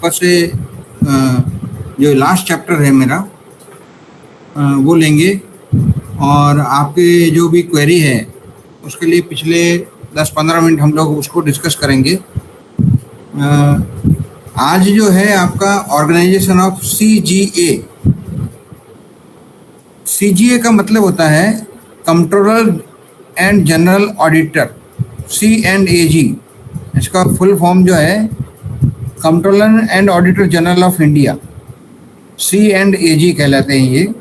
वापस से जो लास्ट चैप्टर है मेरा वो लेंगे, और आपके जो भी क्वेरी है उसके लिए पिछले 10-15 मिनट हम लोग उसको डिस्कस करेंगे। आज जो है आपका ऑर्गेनाइजेशन ऑफ CGA। CGA का मतलब होता है controller and general auditor, C&AG। इसका फुल फॉर्म जो है controller and auditor general of India, C&AG कहलाते हैं ये।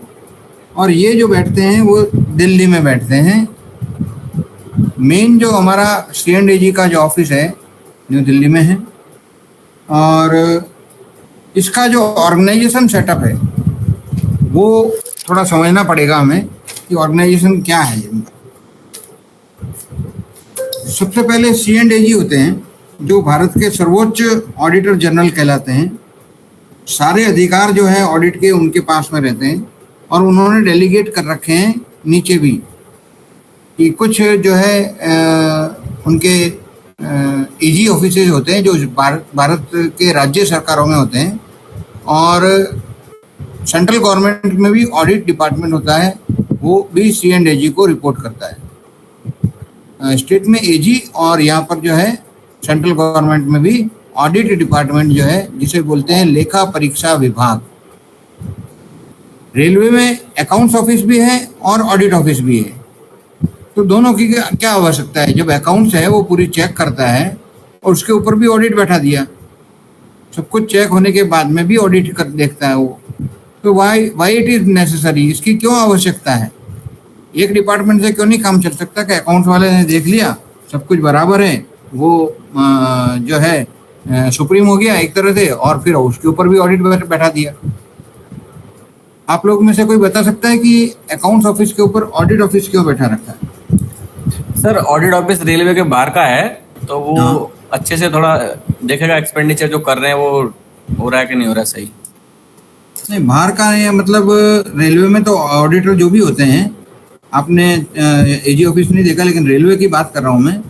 और ये जो बैठते हैं वो दिल्ली में बैठते हैं। मेन जो हमारा C&AG का जो ऑफिस है न्यू दिल्ली में है। और इसका जो ऑर्गेनाइजेशन सेटअप है वो थोड़ा समझना पड़ेगा हमें कि ऑर्गेनाइजेशन क्या है। सबसे पहले C&AG होते हैं जो भारत के सर्वोच्च ऑडिटर जनरल कहलाते हैं। सारे अधिकार जो है ऑडिट के उनके पास में रहते हैं, और उन्होंने डेलीगेट कर रखे हैं नीचे भी कि कुछ जो है उनके AG ऑफिसेज होते हैं जो भारत के राज्य सरकारों में होते हैं, और सेंट्रल गवर्नमेंट में भी ऑडिट डिपार्टमेंट होता है, वो भी C&AG को रिपोर्ट करता है। स्टेट में AG और यहाँ पर जो है सेंट्रल गवर्नमेंट में भी ऑडिट डिपार्टमेंट जो है जिसे बोलते हैं लेखा परीक्षा विभाग। रेलवे में अकाउंट्स ऑफिस भी है और ऑडिट ऑफिस भी है। तो दोनों की क्या आवश्यकता है? जब अकाउंट्स है वो पूरी चेक करता है और उसके ऊपर भी ऑडिट बैठा दिया, सब कुछ चेक होने के बाद में भी ऑडिट कर देखता है वो। तो वाई इट इज नेसेसरी, इसकी क्यों आवश्यकता है? एक डिपार्टमेंट से क्यों नहीं काम चल सकता कि अकाउंट्स वाले ने देख लिया सब कुछ बराबर है, वो जो है सुप्रीम हो गया एक तरह से, और फिर उसके ऊपर भी ऑडिट बैठा दिया। आप लोग में से कोई बता सकता है कि अकाउंट्स ऑफिस के ऊपर ऑडिट ऑफिस क्यों बैठा रखा है? सर ऑडिट ऑफिस रेलवे के बाहर का है, तो वो अच्छे से थोड़ा देखेगा एक्सपेंडिचर जो कर रहे हैं वो हो रहा है कि नहीं हो रहा सही। नहीं, बाहर का है मतलब रेलवे में तो ऑडिटर जो भी होते हैं, आपने AG ऑफिस नहीं देखा, लेकिन रेलवे की बात कर रहा हूँ मैं।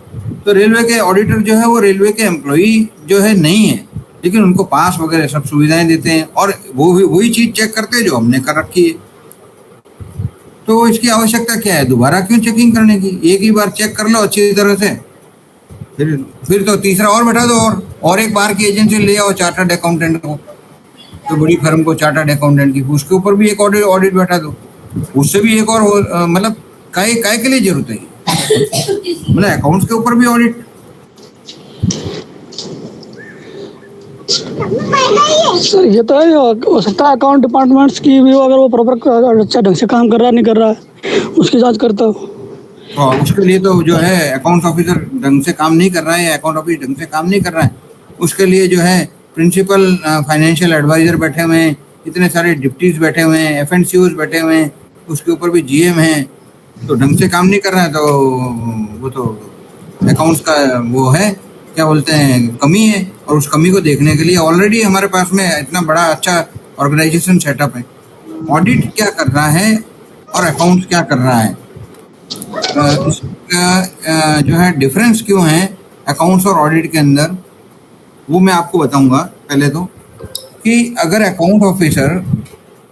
तो रेलवे के ऑडिटर जो है वो रेलवे के एम्प्लॉई जो है नहीं है, लेकिन उनको पास वगैरह सब सुविधाएं देते हैं, और वो भी वही चीज चेक करते हैं जो हमने कर रखी है। तो इसकी आवश्यकता क्या है? दोबारा क्यों चेकिंग करने की? एक ही बार चेक कर लो अच्छी तरह से, फिर तो तीसरा और बैठा दो, और एक बार की एजेंसी ले आओ चार्टर्ड अकाउंटेंट को, तो बड़ी फर्म को चार्टर्ड अकाउंटेंट की, उसके ऊपर भी एक ऑडिट बैठा दो, उससे भी एक और मतलब काय के लिए जरूरत है? मतलब अकाउंट्स के ऊपर भी ऑडिट। सर ये तो है, हो सकता है अकाउंट डिपार्टमेंट्स की भी अगर वो प्रॉपर अच्छा ढंग से काम कर रहा है नहीं कर रहा है उसकी जांच करता हो। और उसके लिए तो जो है अकाउंट्स ऑफिसर ढंग से काम नहीं कर रहा है, अकाउंट ऑफिस ढंग से काम नहीं कर रहा है, उसके लिए जो है प्रिंसिपल फाइनेंशियल एडवाइजर बैठे हुए हैं, इतने सारे डिप्टीज बैठे हुए हैं, FNCOs बैठे हुए हैं, उसके ऊपर भी GM हैं, तो ढंग से काम नहीं कर रहा है, तो वो तो अकाउंट्स का वो है क्या बोलते हैं कमी है। और उस कमी को देखने के लिए ऑलरेडी हमारे पास में इतना बड़ा अच्छा ऑर्गेनाइजेशन सेटअप है। ऑडिट क्या कर रहा है और अकाउंट्स क्या कर रहा है, इसका जो है डिफरेंस क्यों है अकाउंट्स और ऑडिट के अंदर, वो मैं आपको बताऊंगा। पहले तो कि अगर अकाउंट ऑफिसर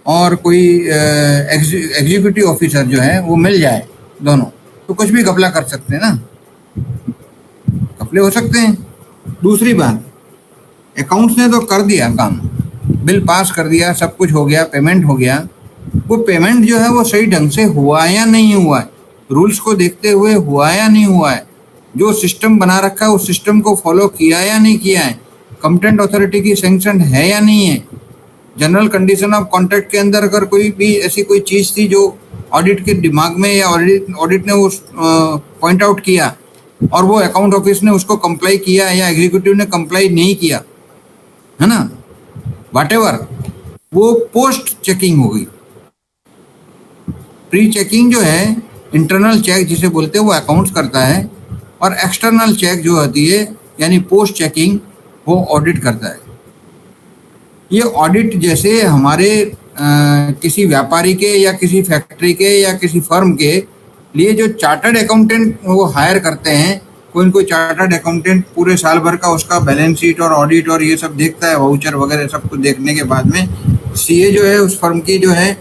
और कोई एग्जीक्यूटिव ऑफिसर जो है वो मिल जाए दोनों, तो कुछ भी घपला कर सकते हैं ना, घपले हो सकते हैं। दूसरी बात, अकाउंट्स ने तो कर दिया काम, बिल पास कर दिया, सब कुछ हो गया, पेमेंट हो गया, वो पेमेंट जो है वो सही ढंग से हुआ या नहीं हुआ है, रूल्स को देखते हुए हुआ या नहीं हुआ है, जो सिस्टम बना रखा है उस सिस्टम को फॉलो किया या नहीं किया है, कंप्टेंट अथॉरिटी की सैंक्शन है या नहीं है, जनरल कंडीशन ऑफ कॉन्ट्रैक्ट के अंदर अगर कोई भी ऐसी कोई चीज़ थी जो ऑडिट के दिमाग में या ऑडिट ने वो पॉइंट आउट किया और वो अकाउंट ऑफिस ने उसको कंप्लाई किया या एग्जीक्यूटिव ने कंप्लाई नहीं किया, है ना, व्हाटएवर, वो पोस्ट चेकिंग हो गई। प्री चेकिंग जो है इंटरनल चेक जिसे बोलते हैं वो अकाउंट्स करता है, और एक्सटर्नल चेक जो होती है यानी पोस्ट चेकिंग वो ऑडिट करता है। ये ऑडिट जैसे हमारे किसी व्यापारी के या किसी फैक्ट्री के या किसी फर्म के लिए जो चार्टर्ड अकाउंटेंट वो हायर करते हैं कोई न कोई चार्टर्ड अकाउंटेंट पूरे साल भर का उसका बैलेंस शीट और ऑडिट और ये सब देखता है, वाउचर वगैरह सब कुछ देखने के बाद में सीए जो है उस फर्म की जो है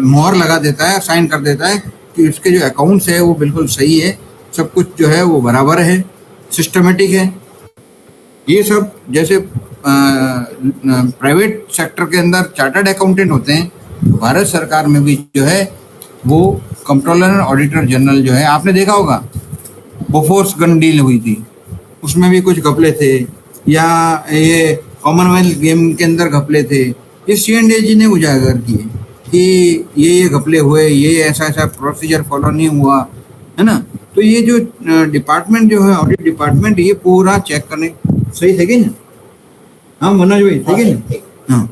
मोहर लगा देता है, साइन कर देता है कि उसके जो अकाउंट्स है वो बिल्कुल सही है, सब कुछ जो है वो बराबर है, सिस्टमेटिक है। ये सब जैसे प्राइवेट सेक्टर के अंदर चार्टर्ड अकाउंटेंट होते हैं, भारत सरकार में भी जो है वो कंट्रोलर एंड ऑडिटर जनरल जो है, आपने देखा होगा बोफोर्स गन डील हुई थी, उसमें भी कुछ घपले थे, या ये कॉमनवेल्थ गेम के अंदर घपले थे, ये C&AG ने उजागर किए कि ये घपले हुए, ये ऐसा ऐसा प्रोसीजर फॉलो नहीं हुआ, है ना। तो ये जो डिपार्टमेंट जो है ऑडिट डिपार्टमेंट, ये पूरा चेक करने सही थे कि ना। हाँ मनोज भाई, ठीक है ना। हाँ,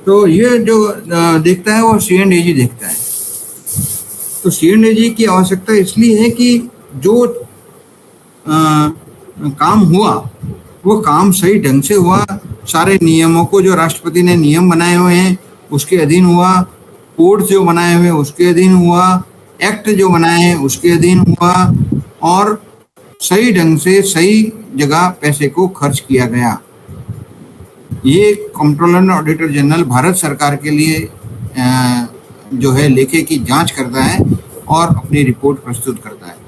तो ये जो देखता है वो C&AG देखता है। तो C&AG की आवश्यकता इसलिए है कि जो काम हुआ वो काम सही ढंग से हुआ, सारे नियमों को जो राष्ट्रपति ने नियम बनाए हुए हैं उसके अधीन हुआ, कोड जो बनाए हुए उसके अधीन हुआ, एक्ट जो बनाए हैं उसके अधीन हुआ, और सही ढंग से सही जगह पैसे को खर्च किया गया। ये controller and auditor general Bharat सरकार के लिए जो है लेखे की जांच करता है और अपनी रिपोर्ट प्रस्तुत करता है।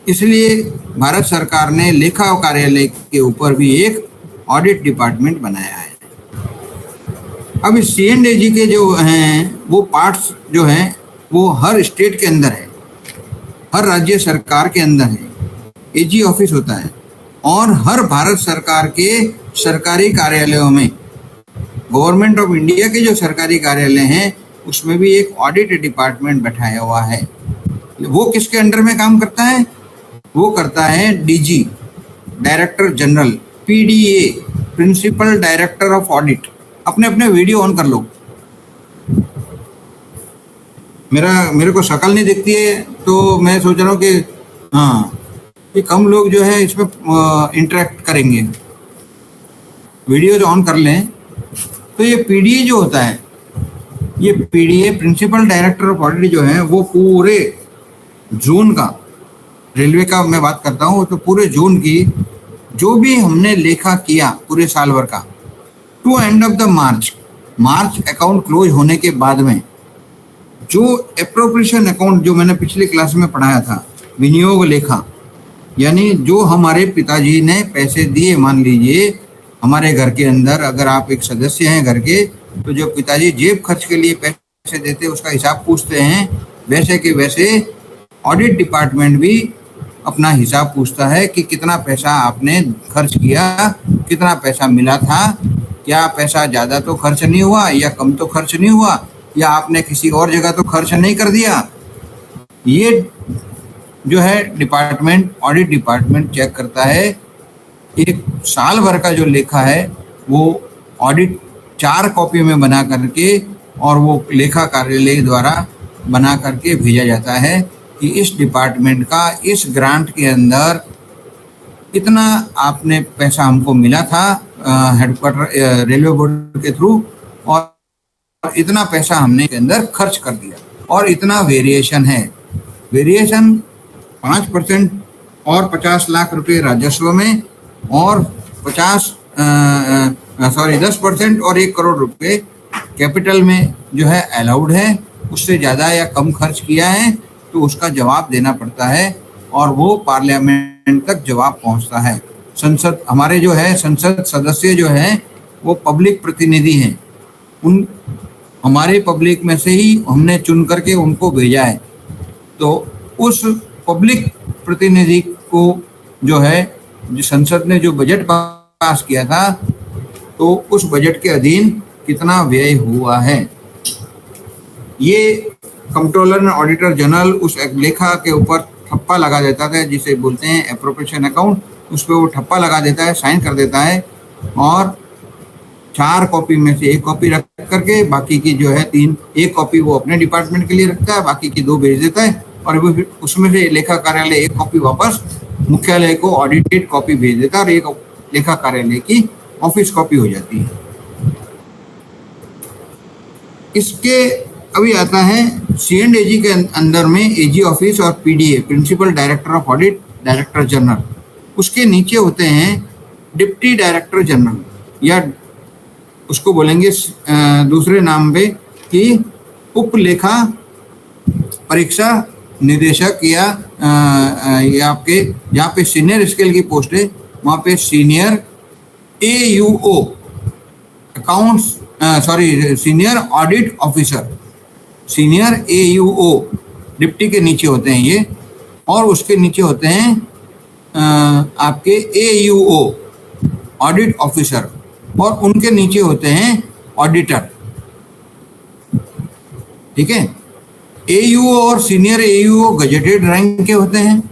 इसलिए भारत सरकार ने लेखा कार्यालय के ऊपर भी एक ऑडिट डिपार्टमेंट बनाया है। अब इस C&AG के जो हैं वो पार्ट्स जो हैं वो हर स्टेट के अंदर है, हर राज्य सरकार के अंदर है, AG ऑफिस होता है, और हर भारत सरकार के सरकारी कार्यालयों में, गवर्नमेंट ऑफ इंडिया के जो सरकारी कार्यालय हैं उसमें भी एक ऑडिट डिपार्टमेंट बैठाया हुआ है। वो किसके अंडर में काम करता है? वो करता है DG, director general, PDA, principal director of audit. अपने अपने वीडियो ऑन कर लो, मेरे को शक्ल नहीं दिखती है तो मैं सोच रहा हूँ कि हाँ कि कम लोग जो है इसमें इंटरेक्ट करेंगे। वीडियो जो ऑन कर लें। तो ये PDA जो होता है, ये PDA principal director of audit जो है वो पूरे जोन का, रेलवे का मैं बात करता हूँ, तो पूरे जोन की जो भी हमने लेखा किया पूरे साल भर का, to end of the March account close होने के बाद में जो एप्रोप्रिएशन अकाउंट जो मैंने पिछली क्लास में पढ़ाया था, विनियोग लेखा, यानी जो हमारे पिताजी ने पैसे दिए, मान लीजिए हमारे घर के अंदर अगर आप एक सदस्य हैं घर के, तो जो पिताजी जेब खर्च के लिए पैसे देते उसका हिसाब पूछते हैं, वैसे के वैसे ऑडिट डिपार्टमेंट भी अपना हिसाब पूछता है कि कितना पैसा आपने खर्च किया, कितना पैसा मिला था, क्या पैसा ज़्यादा तो खर्च नहीं हुआ या कम तो खर्च नहीं हुआ, या आपने किसी और जगह तो खर्च नहीं कर दिया। ये जो है डिपार्टमेंट, ऑडिट डिपार्टमेंट चेक करता है। एक साल भर का जो लेखा है वो ऑडिट 4 कॉपी में बना करके और वो लेखा कार्यालय द्वारा बना करके भेजा जाता है कि इस डिपार्टमेंट का इस ग्रांट के अंदर इतना आपने पैसा हमको मिला था हेडक्वार्टर रेलवे बोर्ड के थ्रू, और इतना पैसा हमने के अंदर खर्च कर दिया, और इतना वेरिएशन है। वेरिएशन 5% और 50 लाख रुपए राजस्व में, और 10% और 1 करोड़ रुपए कैपिटल में जो है अलाउड है। उससे ज़्यादा या कम खर्च किया है तो उसका जवाब देना पड़ता है, और वो पार्लियामेंट तक जवाब पहुंचता है। संसद, हमारे जो है संसद सदस्य जो हैं वो पब्लिक प्रतिनिधि हैं, उन हमारे पब्लिक में से ही हमने चुन करके उनको भेजा है। तो उस पब्लिक प्रतिनिधि को जो है, जो संसद ने जो बजट पास किया था, तो उस बजट के अधीन कितना व्यय हुआ है, ये कंट्रोलर एंड ऑडिटर जनरल उस लेखा के ऊपर ठप्पा लगा देता है, जिसे बोलते हैं एप्रोप्रिएशन अकाउंट। उस पर वो ठप्पा लगा देता है, साइन कर देता है, और 4 कॉपी में से 1 कॉपी रख करके बाकी की जो है 1 कॉपी वो अपने डिपार्टमेंट के लिए रखता है, बाकी की 2 भेज देता है, और वो फिर उसमें से लेखा कार्यालय 1 कॉपी वापस मुख्यालय को ऑडिटेड कॉपी भेज देता है, और 1 लेखा कार्यालय की ऑफिस कॉपी हो जाती है। इसके अभी आता है C&AG के अंदर में AG ऑफिस और PDA, principal director of audit, director general. उसके नीचे होते हैं डिप्टी डायरेक्टर जनरल, या उसको बोलेंगे दूसरे नाम पे कि उप लेखा परीक्षा निदेशक, या आपके जहाँ पे सीनियर स्केल की पोस्ट है वहाँ पे senior AUO accounts, senior audit officer, senior AUO deputy के नीचे होते हैं ये, और उसके नीचे होते हैं आपके AUO ऑडिट ऑफिसर, और उनके नीचे होते हैं ऑडिटर। ठीक है, AUO और सीनियर AUO गजेटेड रैंक के होते हैं,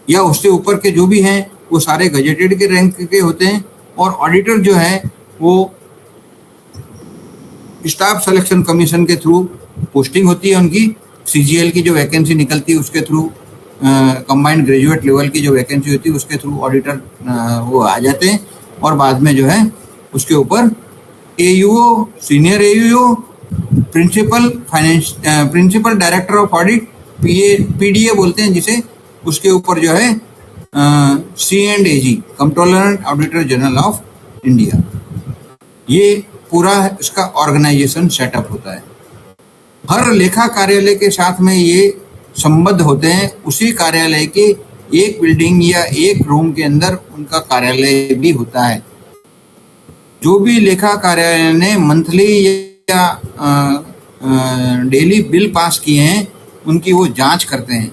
या उससे ऊपर के जो भी हैं वो सारे गजेटेड के रैंक के होते हैं, और ऑडिटर जो है वो स्टाफ सिलेक्शन कमीशन के थ्रू पोस्टिंग होती है उनकी, CGL की जो वैकेंसी निकलती है उसके थ्रू, कंबाइंड ग्रेजुएट लेवल की जो वैकेंसी होती है उसके थ्रू ऑडिटर वो आ जाते हैं, और बाद में जो है उसके ऊपर AUO, senior AUO, principal director of audit, PDA बोलते हैं जिसे, उसके ऊपर जो है C&AG, controller and auditor general of India. ये पूरा इसका ऑर्गेनाइजेशन सेटअप होता है। हर लेखा कार्यालय के साथ में ये संबद्ध होते हैं, उसी कार्यालय के एक बिल्डिंग या एक रूम के अंदर उनका कार्यालय भी होता है। जो भी लेखा कार्यालय ने मंथली या डेली बिल पास किए हैं उनकी वो जांच करते हैं,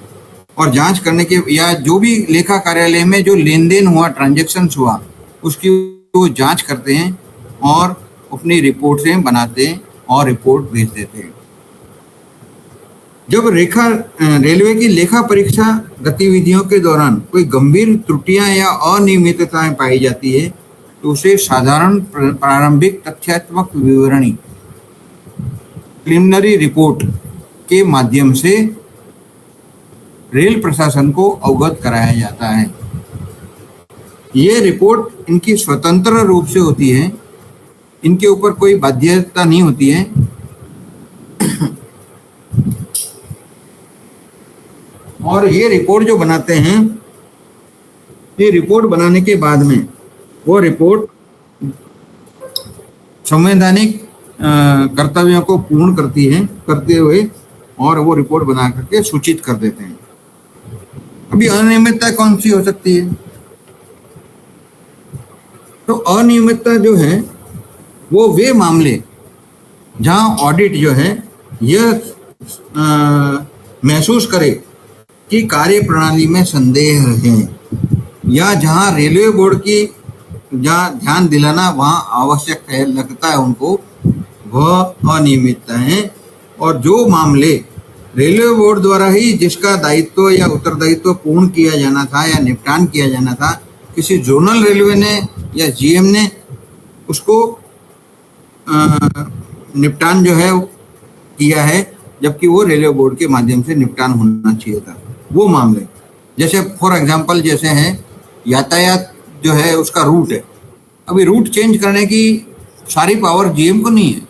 और जांच करने के, या जो भी लेखा कार्यालय में जो लेन देन हुआ, ट्रांजैक्शंस हुआ, उसकी वो जांच करते हैं और अपनी रिपोर्टें बनाते हैं और रिपोर्ट भेज देते हैं। जब रेलवे की लेखा परीक्षा गतिविधियों के दौरान कोई गंभीर त्रुटियां या अनियमितताएं पाई जाती है तो उसे साधारण प्रारंभिक तथ्यात्मक विवरणी, प्रिलिमिनरी रिपोर्ट के माध्यम से रेल प्रशासन को अवगत कराया जाता है। ये रिपोर्ट इनकी स्वतंत्र रूप से होती है, इनके ऊपर कोई बाध्यता नहीं होती है। और ये रिपोर्ट जो बनाते हैं, ये रिपोर्ट बनाने के बाद में वो रिपोर्ट संवैधानिक कर्तव्यों को पूर्ण करते हुए, और वो रिपोर्ट बना करके सूचित कर देते हैं। अभी अनियमितता कौन सी हो सकती है? तो अनियमितता जो है वो वे मामले जहां ऑडिट जो है यह महसूस करे कि कार्य प्रणाली में संदेह है, या जहां रेलवे बोर्ड की जहां ध्यान दिलाना वहां आवश्यक है, लगता है उनको, वह अनियमितता है। और जो मामले रेलवे बोर्ड द्वारा ही जिसका दायित्व या उत्तरदायित्व पूर्ण किया जाना था या निपटान किया जाना था, किसी जोनल रेलवे ने या GM ने उसको निपटान जो है किया है, जबकि वो रेलवे बोर्ड के माध्यम से निपटान होना चाहिए था, वो मामले, जैसे फॉर एग्जांपल जैसे है यातायात जो है उसका रूट है, अभी रूट चेंज करने की सारी पावर GM को नहीं है,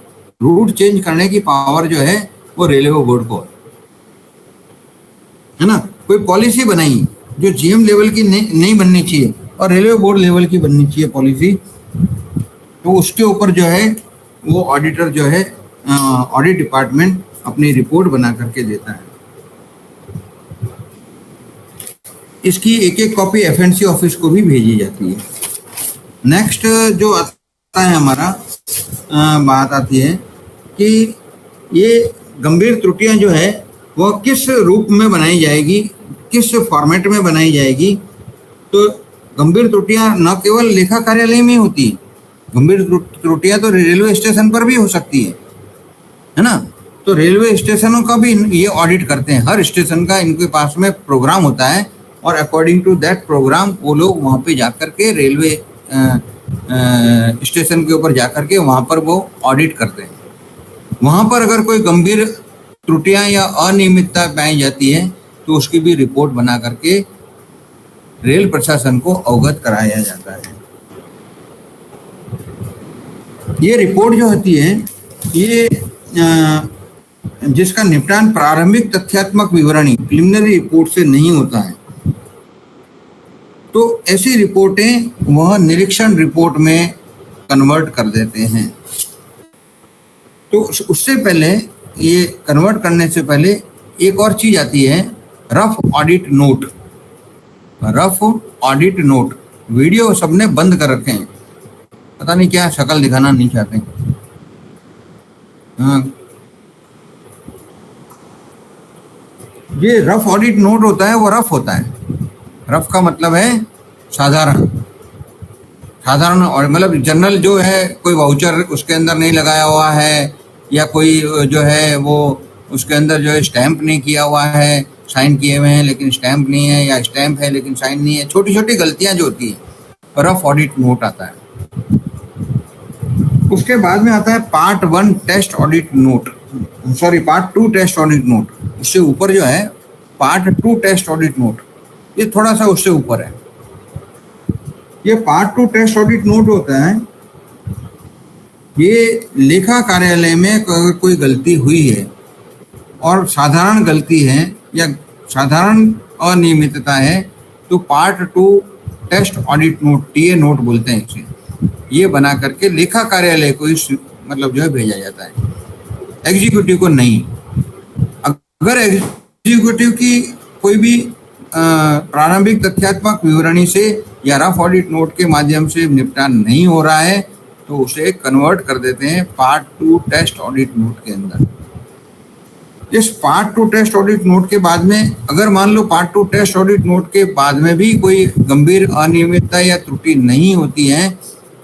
रूट चेंज करने की पावर जो है वो रेलवे बोर्ड को है ना। कोई पॉलिसी बनाई जो GM लेवल की नहीं बननी चाहिए और रेलवे बोर्ड लेवल की बननी चाहिए पॉलिसी, तो उसके ऊपर जो है वो ऑडिटर जो है ऑडिट डिपार्टमेंट अपनी रिपोर्ट बना करके देता है। इसकी एक एक कॉपी FNC ऑफिस को भी भेजी जाती है। नेक्स्ट जो आता है हमारा बात आती है कि ये गंभीर त्रुटियां जो है वह किस रूप में बनाई जाएगी, किस फॉर्मेट में बनाई जाएगी। तो गंभीर त्रुटियां न केवल लेखा कार्यालय में होती है, गंभीर त्रुटियां तो रेलवे स्टेशन पर भी हो सकती है ना। तो रेलवे स्टेशनों का भी ये ऑडिट करते हैं, हर स्टेशन का इनके पास में प्रोग्राम होता है, और अकॉर्डिंग टू दैट प्रोग्राम वो लोग वहाँ पे जाकर के रेलवे स्टेशन के ऊपर जाकर के वहाँ पर वो ऑडिट करते हैं। वहाँ पर अगर कोई गंभीर त्रुटियां या अनियमितता पाई जाती है तो उसकी भी रिपोर्ट बना करके रेल प्रशासन को अवगत कराया जाता है। ये रिपोर्ट जो होती है ये जिसका निपटान प्रारंभिक तथ्यात्मक विवरणी प्रिलिमिनरी रिपोर्ट से नहीं होता है, तो ऐसी रिपोर्टें वह निरीक्षण रिपोर्ट में कन्वर्ट कर देते हैं। तो उससे पहले, ये कन्वर्ट करने से पहले एक और चीज आती है, rough audit note. Rough audit note, video सबने बंद कर रखे हैं, पता नहीं क्या शक्ल दिखाना नहीं चाहते। हाँ, ये रफ ऑडिट नोट होता है, वो रफ होता है। रफ का मतलब है साधारण, साधारण और मतलब जनरल जो है, कोई वाउचर उसके अंदर नहीं लगाया हुआ है, या कोई जो है वो उसके अंदर जो है स्टैंप नहीं किया हुआ है, साइन किए हुए हैं लेकिन स्टैंप नहीं है, या स्टैंप है लेकिन साइन नहीं है, छोटी छोटी गलतियां जो होती है, रफ ऑडिट नोट आता है। उसके बाद में आता है part 1 test audit note, sorry part 2 test audit note. उससे ऊपर जो है पार्ट 2 टेस्ट ऑडिट नोट, ये थोड़ा सा उससे ऊपर है। ये पार्ट 2 टेस्ट ऑडिट नोट होता है, ये लेखा कार्यालय में अगर कोई गलती हुई है और साधारण गलती है या साधारण अनियमितता है, तो part 2 test audit note, TA note बोलते हैं इसे, ये बना करके लेखा कार्यालय को इस मतलब जो है भेजा जाता है, एग्जीक्यूटिव को नहीं। अगर एग्जीक्यूटिव की कोई भी प्रारंभिक तथ्यात्मक विवरणी से या रफ ऑडिट नोट के माध्यम से निपटान नहीं हो रहा है, तो उसे कन्वर्ट कर देते हैं पार्ट 2 टेस्ट ऑडिट नोट के अंदर। इस पार्ट 2 टेस्ट ऑडिट नोट के बाद में, अगर मान लो पार्ट 2 टेस्ट ऑडिट नोट के बाद में भी कोई गंभीर अनियमितता या त्रुटि नहीं होती है,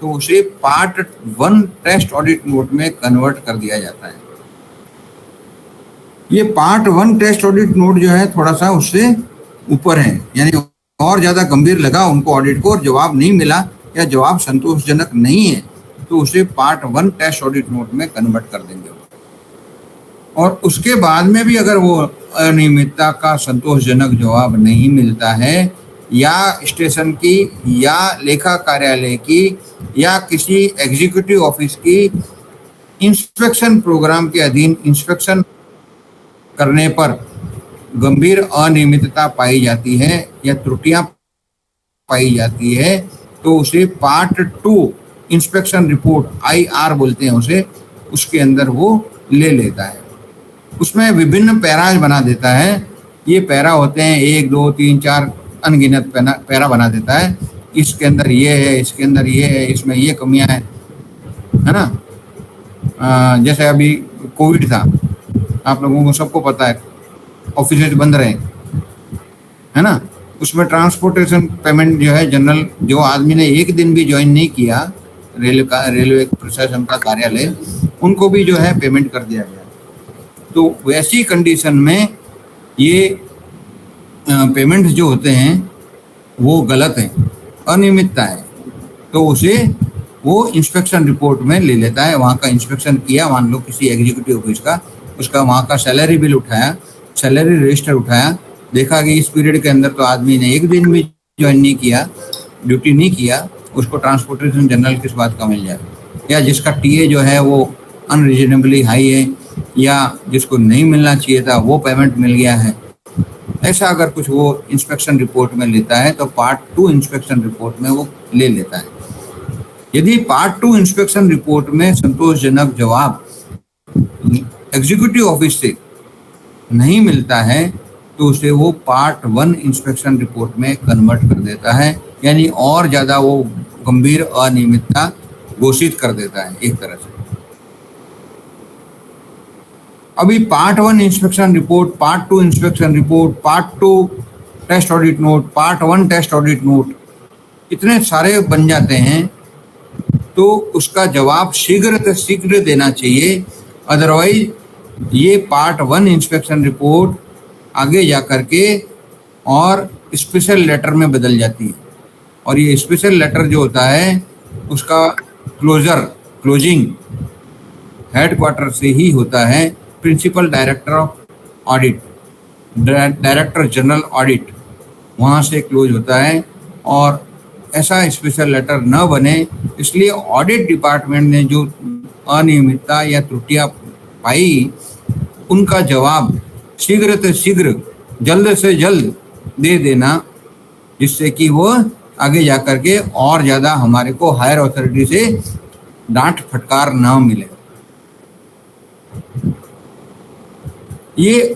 तो उसे पार्ट 1 टेस्ट ऑडिट नोट में कन्वर्ट कर दिया जाता है। ये पार्ट 1 टेस्ट ऑडिट नोट जो है थोड़ा सा उससे ऊपर है, यानी और ज्यादा गंभीर लगा उनको ऑडिट को और जवाब नहीं मिला या जवाब संतोषजनक नहीं है, तो उसे पार्ट 1 टेस्ट ऑडिट नोट में कन्वर्ट कर देंगे। और उसके बाद में भी अगर वो अनियमितता का संतोषजनक जवाब नहीं मिलता है, या स्टेशन की या लेखा कार्यालय की या किसी एग्जीक्यूटिव ऑफिस की इंस्पेक्शन प्रोग्राम के अधीन इंस्पेक्शन करने पर गंभीर अनियमितता पाई जाती है या त्रुटियां पाई जाती है, तो उसे पार्ट 2 इंस्पेक्शन रिपोर्ट, IR बोलते हैं उसे, उसके अंदर वो ले लेता है। उसमें विभिन्न पैराज बना देता है। ये पैरा होते हैं 1 2 3 4 अनगिनत पैरा बना देता है। इसके अंदर ये है, इसके अंदर ये है, इसमें ये कमियां हैं, है ना। जैसे अभी कोविड था, आप लोगों को सबको पता है, ऑफिस बंद रहे, है ना। उसमें ट्रांसपोर्टेशन पेमेंट जो है जनरल, जो आदमी ने एक दिन भी ज्वाइन नहीं किया रेलवे प्रशासन का कार्यालय, उनको भी जो है पेमेंट कर दिया गया। तो वैसी कंडीशन में ये पेमेंट जो होते हैं वो गलत है, अनियमितता है, तो उसे वो इंस्पेक्शन रिपोर्ट में ले लेता है। वहाँ का इंस्पेक्शन किया, मान लो किसी एग्जीक्यूटिव ऑफिस का, उसका वहाँ का सैलरी बिल उठाया, सैलरी रजिस्टर उठाया, देखा कि इस पीरियड के अंदर तो आदमी ने एक दिन भी ज्वाइन नहीं किया, ड्यूटी नहीं किया, उसको ट्रांसपोर्टेशन जनरल किस बात का मिल जाए, या जिसका टीए जो है वो अनरीजनेबली हाई है, या जिसको नहीं मिलना चाहिए था वो पेमेंट मिल गया है, ऐसा अगर कुछ वो इंस्पेक्शन रिपोर्ट में लेता है तो पार्ट 2 इंस्पेक्शन रिपोर्ट में वो ले लेता है। यदि पार्ट 2 इंस्पेक्शन रिपोर्ट में संतोषजनक जवाब एग्जीक्यूटिव ऑफिस से नहीं मिलता है, तो उसे वो पार्ट 1 इंस्पेक्शन रिपोर्ट में कन्वर्ट कर देता है, यानी और ज़्यादा वो गंभीर अनियमितता घोषित कर देता है एक तरह से। अभी part 1 inspection report, part 2 inspection report, part 2 test audit note, part 1 test audit note, इतने सारे बन जाते हैं, तो उसका जवाब शीघ्र से शीघ्र देना चाहिए। अदरवाइज ये पार्ट 1 इंस्पेक्शन रिपोर्ट आगे जा कर के और स्पेशल लेटर में बदल जाती है, और ये स्पेशल लेटर जो होता है उसका क्लोजिंग हेडक्वार्टर से ही होता है। Principal director of audit, director general audit, वहाँ से क्लोज होता है, और ऐसा स्पेशल लेटर न बने, इसलिए ऑडिट डिपार्टमेंट ने जो अनियमितता या त्रुटियां पाई उनका जवाब शीघ्र से शीघ्र, जल्द से जल्द दे देना, जिससे कि वो आगे जाकर के और ज़्यादा हमारे को हायर अथॉरिटी से डांट फटकार ना मिले। ये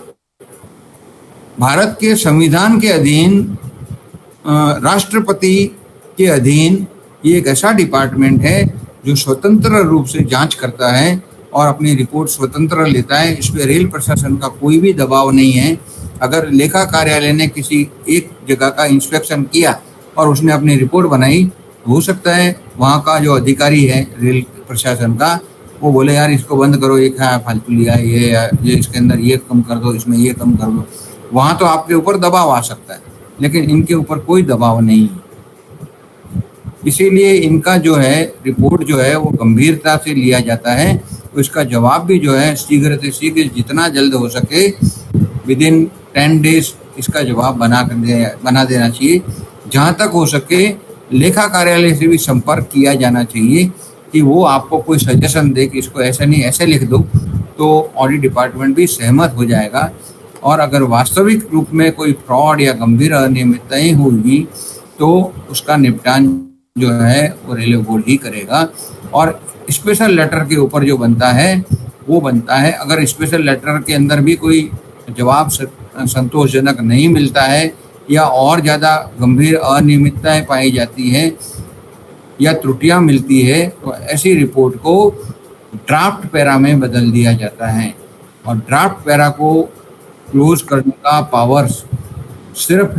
भारत के संविधान के अधीन, राष्ट्रपति के अधीन ये एक ऐसा डिपार्टमेंट है जो स्वतंत्र रूप से जांच करता है और अपनी रिपोर्ट स्वतंत्र लेता है। इस पर रेल प्रशासन का कोई भी दबाव नहीं है। अगर लेखा कार्यालय ने किसी एक जगह का इंस्पेक्शन किया और उसने अपनी रिपोर्ट बनाई, हो सकता है वहाँ का जो अधिकारी है रेल प्रशासन का, वो बोले यार इसको बंद करो, ये क्या फालतू लिया, ये इसके अंदर ये कम कर दो, इसमें ये कम कर दो। वहाँ तो आपके ऊपर दबाव आ सकता है, लेकिन इनके ऊपर कोई दबाव नहीं है। इसीलिए इनका जो है रिपोर्ट जो है वो गंभीरता से लिया जाता है। तो इसका जवाब भी जो है शीघ्र से शीघ्र, जितना जल्द हो सके, विदिन 10 डेज इसका जवाब बना देना चाहिए। जहाँ तक हो सके लेखा कार्यालय से भी संपर्क किया जाना चाहिए कि वो आपको कोई सजेशन दे कि इसको ऐसे नहीं ऐसे लिख दो, तो ऑडिट डिपार्टमेंट भी सहमत हो जाएगा। और अगर वास्तविक रूप में कोई फ्रॉड या गंभीर अनियमितताएं होगी तो उसका निपटान जो है वो रेलवे बोर्ड ही करेगा। और स्पेशल लेटर के ऊपर जो बनता है वो बनता है। अगर स्पेशल लेटर के अंदर भी कोई जवाब संतोषजनक नहीं मिलता है या और ज़्यादा गंभीर अनियमितताएं पाई जाती है या त्रुटियां मिलती है, तो ऐसी रिपोर्ट को ड्राफ्ट पैरा में बदल दिया जाता है। और ड्राफ्ट पैरा को क्लोज करने का पावर्स सिर्फ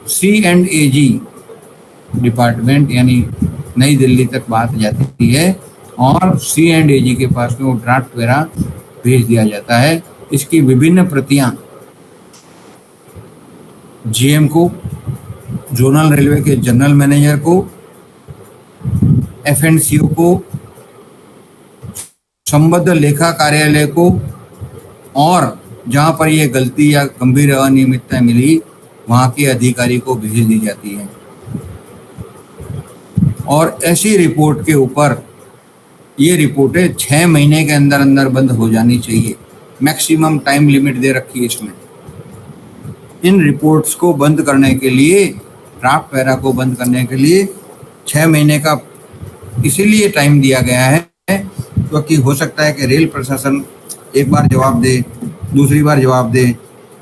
C&AG डिपार्टमेंट यानी नई दिल्ली तक बात जाती है और C&AG के पास में वो ड्राफ्ट पैरा भेज दिया जाता है। इसकी विभिन्न प्रतियां GM को, जोनल रेलवे के जनरल मैनेजर को, FNCO को, संबद्ध लेखा कार्यालय को, और जहां पर ये गलती या गंभीर अनियमितता मिली वहां के अधिकारी को भेज दी जाती है। और ऐसी रिपोर्ट के ऊपर ये रिपोर्टें 6 महीने के अंदर अंदर बंद हो जानी चाहिए। मैक्सिमम टाइम लिमिट दे रखी है इसमें। इन रिपोर्ट्स को बंद करने के लिए, ड्राफ्ट पैरा को बंद करने के लिए 6 महीने का इसीलिए टाइम दिया गया है क्योंकि हो सकता है कि रेल प्रशासन एक बार जवाब दे, दूसरी बार जवाब दे,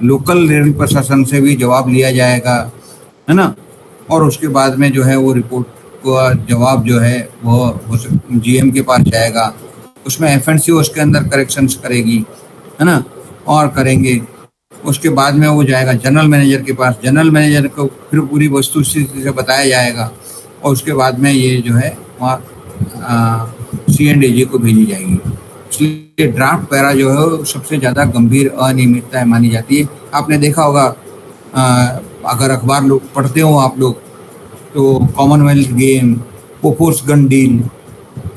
लोकल रेल प्रशासन से भी जवाब लिया जाएगा, है ना। और उसके बाद में जो है वो रिपोर्ट का जवाब जो है वो GM के पास जाएगा। उसमें FNCO उसके अंदर करेक्शंस करेगी, है ना, और करेंगे। उसके बाद में वो जाएगा जनरल मैनेजर के पास, जनरल मैनेजर को फिर पूरी वस्तुस्थिति से बताया जाएगा और उसके बाद में ये जो है वहाँ C&AG को भेजी जाएगी। इसलिए ड्राफ्ट पैरा जो है वो सबसे ज़्यादा गंभीर अनियमितता मानी जाती है। आपने देखा होगा, अगर अखबार लोग पढ़ते हो आप लोग, तो कॉमनवेल्थ गेम, पोफोर्स गन डील,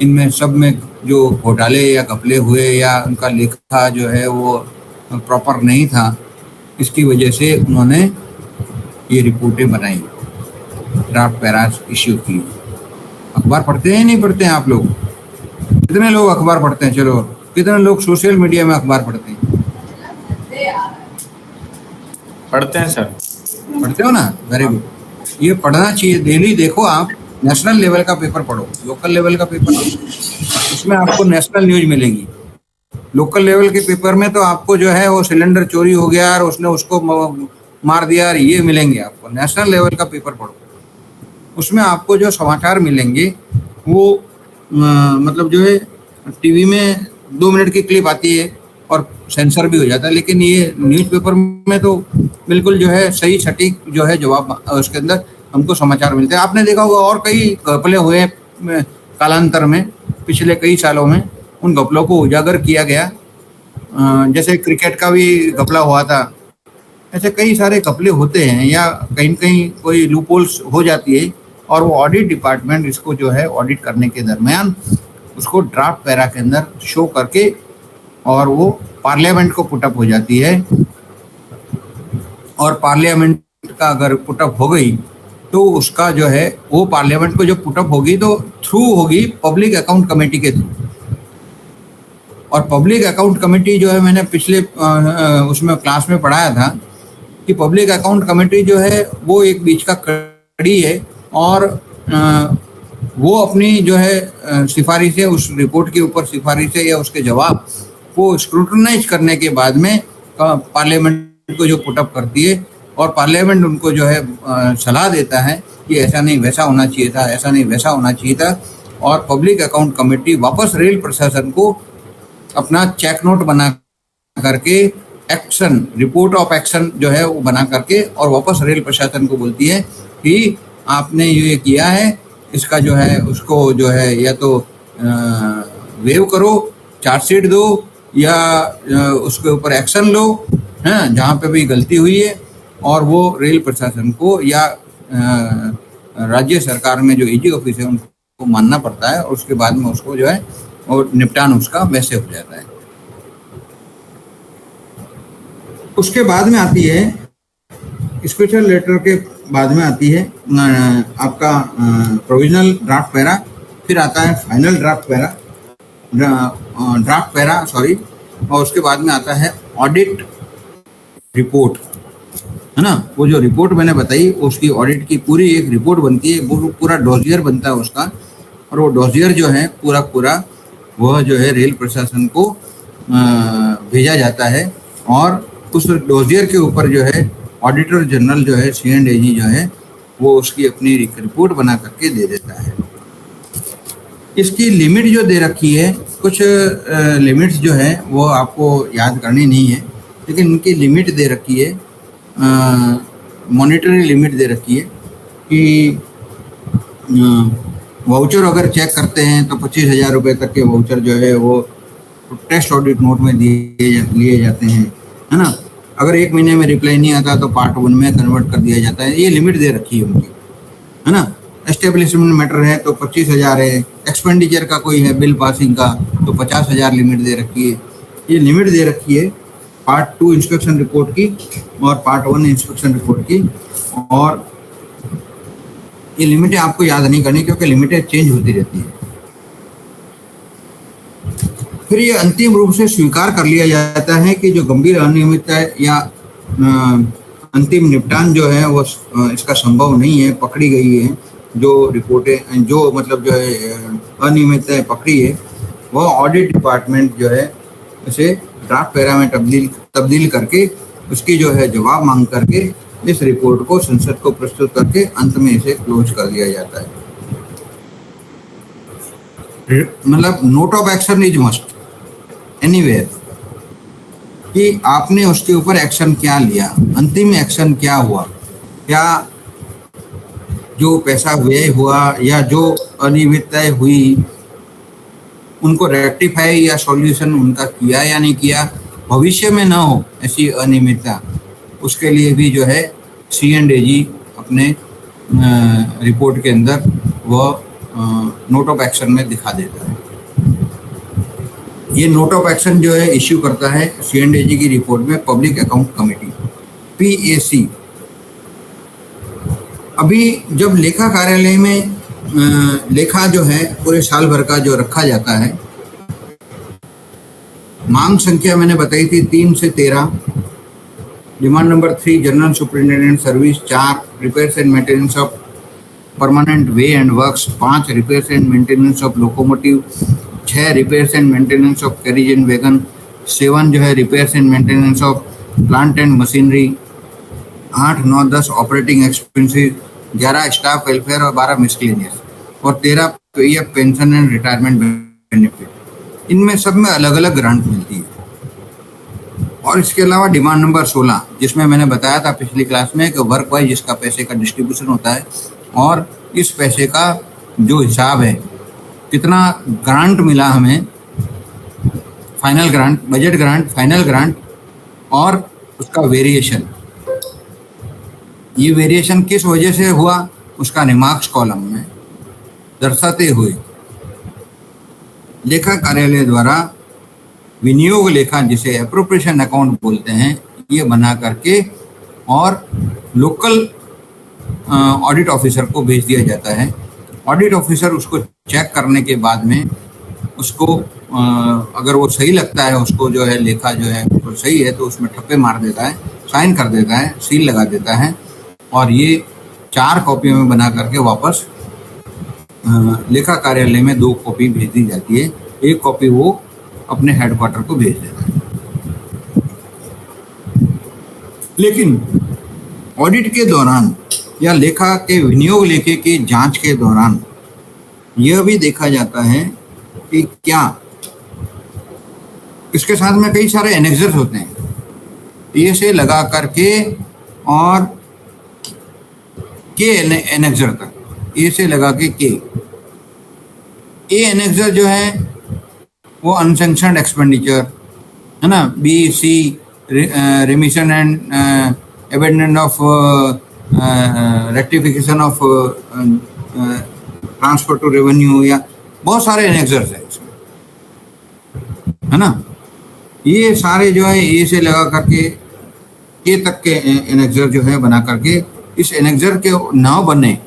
इनमें सब में जो घोटाले या घपले हुए या उनका लेखा जो है वो प्रॉपर नहीं था, इसकी वजह से उन्होंने ये रिपोर्टें बनाई, ड्राफ्ट पैरा इश्यू की। अखबार पढ़ते हैं नहीं पढ़ते हैं आप लोग? कितने लोग अखबार पढ़ते हैं? चलो, कितने लोग सोशल मीडिया में अखबार पढ़ते हैं? पढ़ते हैं सर। पढ़ते हो ना? Very good. ये पढ़ना चाहिए डेली। देखो, आप नेशनल लेवल का पेपर पढ़ो, लोकल लेवल का पेपर नहीं, इसमें आपको नेशनल न्यूज मिलेगी। लोकल लेवल के पेपर में तो आपको जो है वो सिलेंडर चोरी हो गया और उसने उसको मार दिया, ये मिलेंगे आपको। नेशनल लेवल का पेपर पढ़ो, उसमें आपको जो समाचार मिलेंगे वो मतलब जो है टीवी में 2 मिनट की क्लिप आती है और सेंसर भी हो जाता है, लेकिन ये न्यूज़पेपर में तो बिल्कुल जो है सही सटीक जो है जवाब उसके अंदर हमको समाचार मिलते हैं। आपने देखा होगा और कई घपले हुए कालांतर में, पिछले कई सालों में उन घपलों को उजागर किया गया। जैसे क्रिकेट का भी घपला हुआ था, ऐसे कई सारे घपले होते हैं या कहीं कहीं कोई लूपहोल्स हो जाती है और वो ऑडिट डिपार्टमेंट इसको जो है ऑडिट करने के दरमियान उसको ड्राफ्ट पैरा के अंदर शो करके और वो पार्लियामेंट को पुटअप हो जाती है। और पार्लियामेंट का अगर पुटअप हो गई तो उसका जो है वो पार्लियामेंट को जो पुटअप होगी तो थ्रू होगी पब्लिक अकाउंट कमेटी के थ्रू, और पब्लिक अकाउंट कमेटी जो है, मैंने पिछले उसमें क्लास में पढ़ाया था कि पब्लिक अकाउंट कमेटी जो है वो एक बीच का कड़ी है, और वो अपनी जो है सिफारिशें, उस रिपोर्ट के ऊपर सिफारिशें या उसके जवाब को स्क्रूटनाइज करने के बाद में पार्लियामेंट को जो पुटअप करती है, और पार्लियामेंट उनको जो है सलाह देता है कि ऐसा नहीं वैसा होना चाहिए था, ऐसा नहीं वैसा होना चाहिए था, और पब्लिक अकाउंट कमेटी वापस रेल प्रशासन को अपना चेक नोट बना करके एक्शन, रिपोर्ट ऑफ एक्शन जो है वो बना करके और वापस रेल प्रशासन को बोलती है कि आपने ये किया है, इसका जो है उसको जो है या तो वेव करो, चार्जशीट दो, या उसके ऊपर एक्शन लो, हैं, जहाँ पे भी गलती हुई है, और वो रेल प्रशासन को या राज्य सरकार में जो ईडी ऑफिस है उनको मानना पड़ता है, और उसके बाद में उसको जो है और निपटान उसका वैसे हो जाता है। उसके बाद में आती है स्पेशल लेटर के बाद में आती है आपका प्रोविजनल ड्राफ्ट पैरा, फिर आता है फाइनल ड्राफ्ट पैरा सॉरी, और उसके बाद में आता है ऑडिट रिपोर्ट, है ना। वो जो रिपोर्ट मैंने बताई उसकी ऑडिट की पूरी एक रिपोर्ट बनती है, वो पूरा डॉसियर बनता है उसका, और वो डॉसियर जो है पूरा वह जो है रेल प्रशासन को भेजा जाता है, और उस डॉसियर के ऊपर जो है ऑडिटर जनरल जो है C&AG जो है वो उसकी अपनी रिपोर्ट बना करके दे देता है। इसकी लिमिट जो दे रखी है, कुछ लिमिट्स जो है वो आपको याद करनी नहीं है, लेकिन इनकी लिमिट दे रखी है, मॉनिटरी लिमिट दे रखी है कि वाउचर अगर चेक करते हैं तो 25,000 रुपये तक के वाउचर जो है वो टेस्ट ऑडिट नोट में लिए जाते हैं, है ना। अगर 1 महीने में रिप्लाई नहीं आता तो पार्ट 1 में कन्वर्ट कर दिया जाता है। ये लिमिट दे रखी है उनकी, है ना। एस्टेब्लिशमेंट मैटर है तो 25,000 है, एक्सपेंडिचर का कोई है बिल पासिंग का तो 50,000 लिमिट दे रखी है। ये लिमिट दे रखी है पार्ट 2 इंस्पेक्शन रिपोर्ट की और पार्ट 1 इंस्पेक्शन रिपोर्ट की, और ये लिमिटें आपको याद नहीं करनी क्योंकि लिमिटें चेंज होती रहती है। फिर ये अंतिम रूप से स्वीकार कर लिया जाता है कि जो गंभीर अनियमितता या अंतिम निपटान जो है वो इसका संभव नहीं है, पकड़ी गई है, जो रिपोर्टें जो मतलब जो है अनियमितताएं पकड़ी है, वो ऑडिट डिपार्टमेंट जो है इसे ड्राफ्ट पैरा में तब्दील करके उसकी जो है जवाब मांग करके इस रिपोर्ट को संसद को प्रस्तुत करके अंत में इसे क्लोज कर दिया जाता है। मतलब note of action is must anywhere, कि आपने उसके ऊपर एक्शन क्या लिया, अंतिम एक्शन क्या हुआ, क्या जो पैसा व्यय हुआ या जो अनियमितताएं हुई उनको रेक्टिफाई या सॉल्यूशन उनका किया या नहीं किया, भविष्य में ना हो ऐसी अनियमितता, उसके लिए भी जो है C&AG अपने रिपोर्ट के अंदर वह नोट ऑफ एक्शन में दिखा देता है। ये नोट ऑफ एक्शन जो है इश्यू करता है C&AG की रिपोर्ट में पब्लिक अकाउंट कमेटी PAC। अभी जब लेखा कार्यालय में लेखा जो है पूरे साल भर का जो रखा जाता है, मांग संख्या मैंने बताई थी 3 से 13, demand number 3 general superintendent service, 4 repairs and maintenance of permanent way and works, 5 repairs and maintenance of locomotive, 6 repairs and maintenance of carriage and wagon, 7 जो है repairs and maintenance of plant and machinery, 8, 9, 10 operating expenses, 11 staff welfare और 12 miscellaneous, और 13 PF pension and retirement benefit. इनमें सब में अलग अलग grant मिलती है। और इसके अलावा डिमांड नंबर 16 जिसमें मैंने बताया था पिछली क्लास में कि वर्क वाइज इसका पैसे का डिस्ट्रीब्यूशन होता है, और इस पैसे का जो हिसाब है कितना ग्रांट मिला हमें, final grant, budget grant, final grant, और उसका वेरिएशन, ये वेरिएशन किस वजह से हुआ उसका रिमार्क्स कॉलम में दर्शाते हुए लेखा कार्यालय द्वारा विनियोग लेखा, जिसे एप्रोप्रिएशन अकाउंट बोलते हैं, ये बना करके और लोकल ऑडिट ऑफिसर को भेज दिया जाता है। ऑडिट ऑफिसर उसको चेक करने के बाद में उसको अगर वो सही लगता है उसको, जो है लेखा जो है तो सही है, तो उसमें ठप्पे मार देता है, साइन कर देता है, सील लगा देता है, और ये 4 कॉपियों में बना करके वापस लेखा कार्यालय में 2 कॉपी भेज दी जाती है। 1 कॉपी वो अपने हेडक्वार्टर को भेज देता है। लेकिन ऑडिट के दौरान या लेखा के विनियोग लेखे की जांच के दौरान यह भी देखा जाता है कि क्या इसके साथ में कई सारे एनेक्सर्स होते हैं, ये से लगा करके और के एनेक्सर तक, ए से लगा के के। ए एनेक्सर जो है वो अनसेंक्शनड एक्सपेंडिचर है ना, B C remission and abandonment of rectification of transfer to revenue, या बहुत सारे एनेक्सर्स हैं इसमें, है ना। ये सारे जो है ए से लगा करके के तक के एनेक्सर जो है बना करके, इस एनेक्सर के ना बने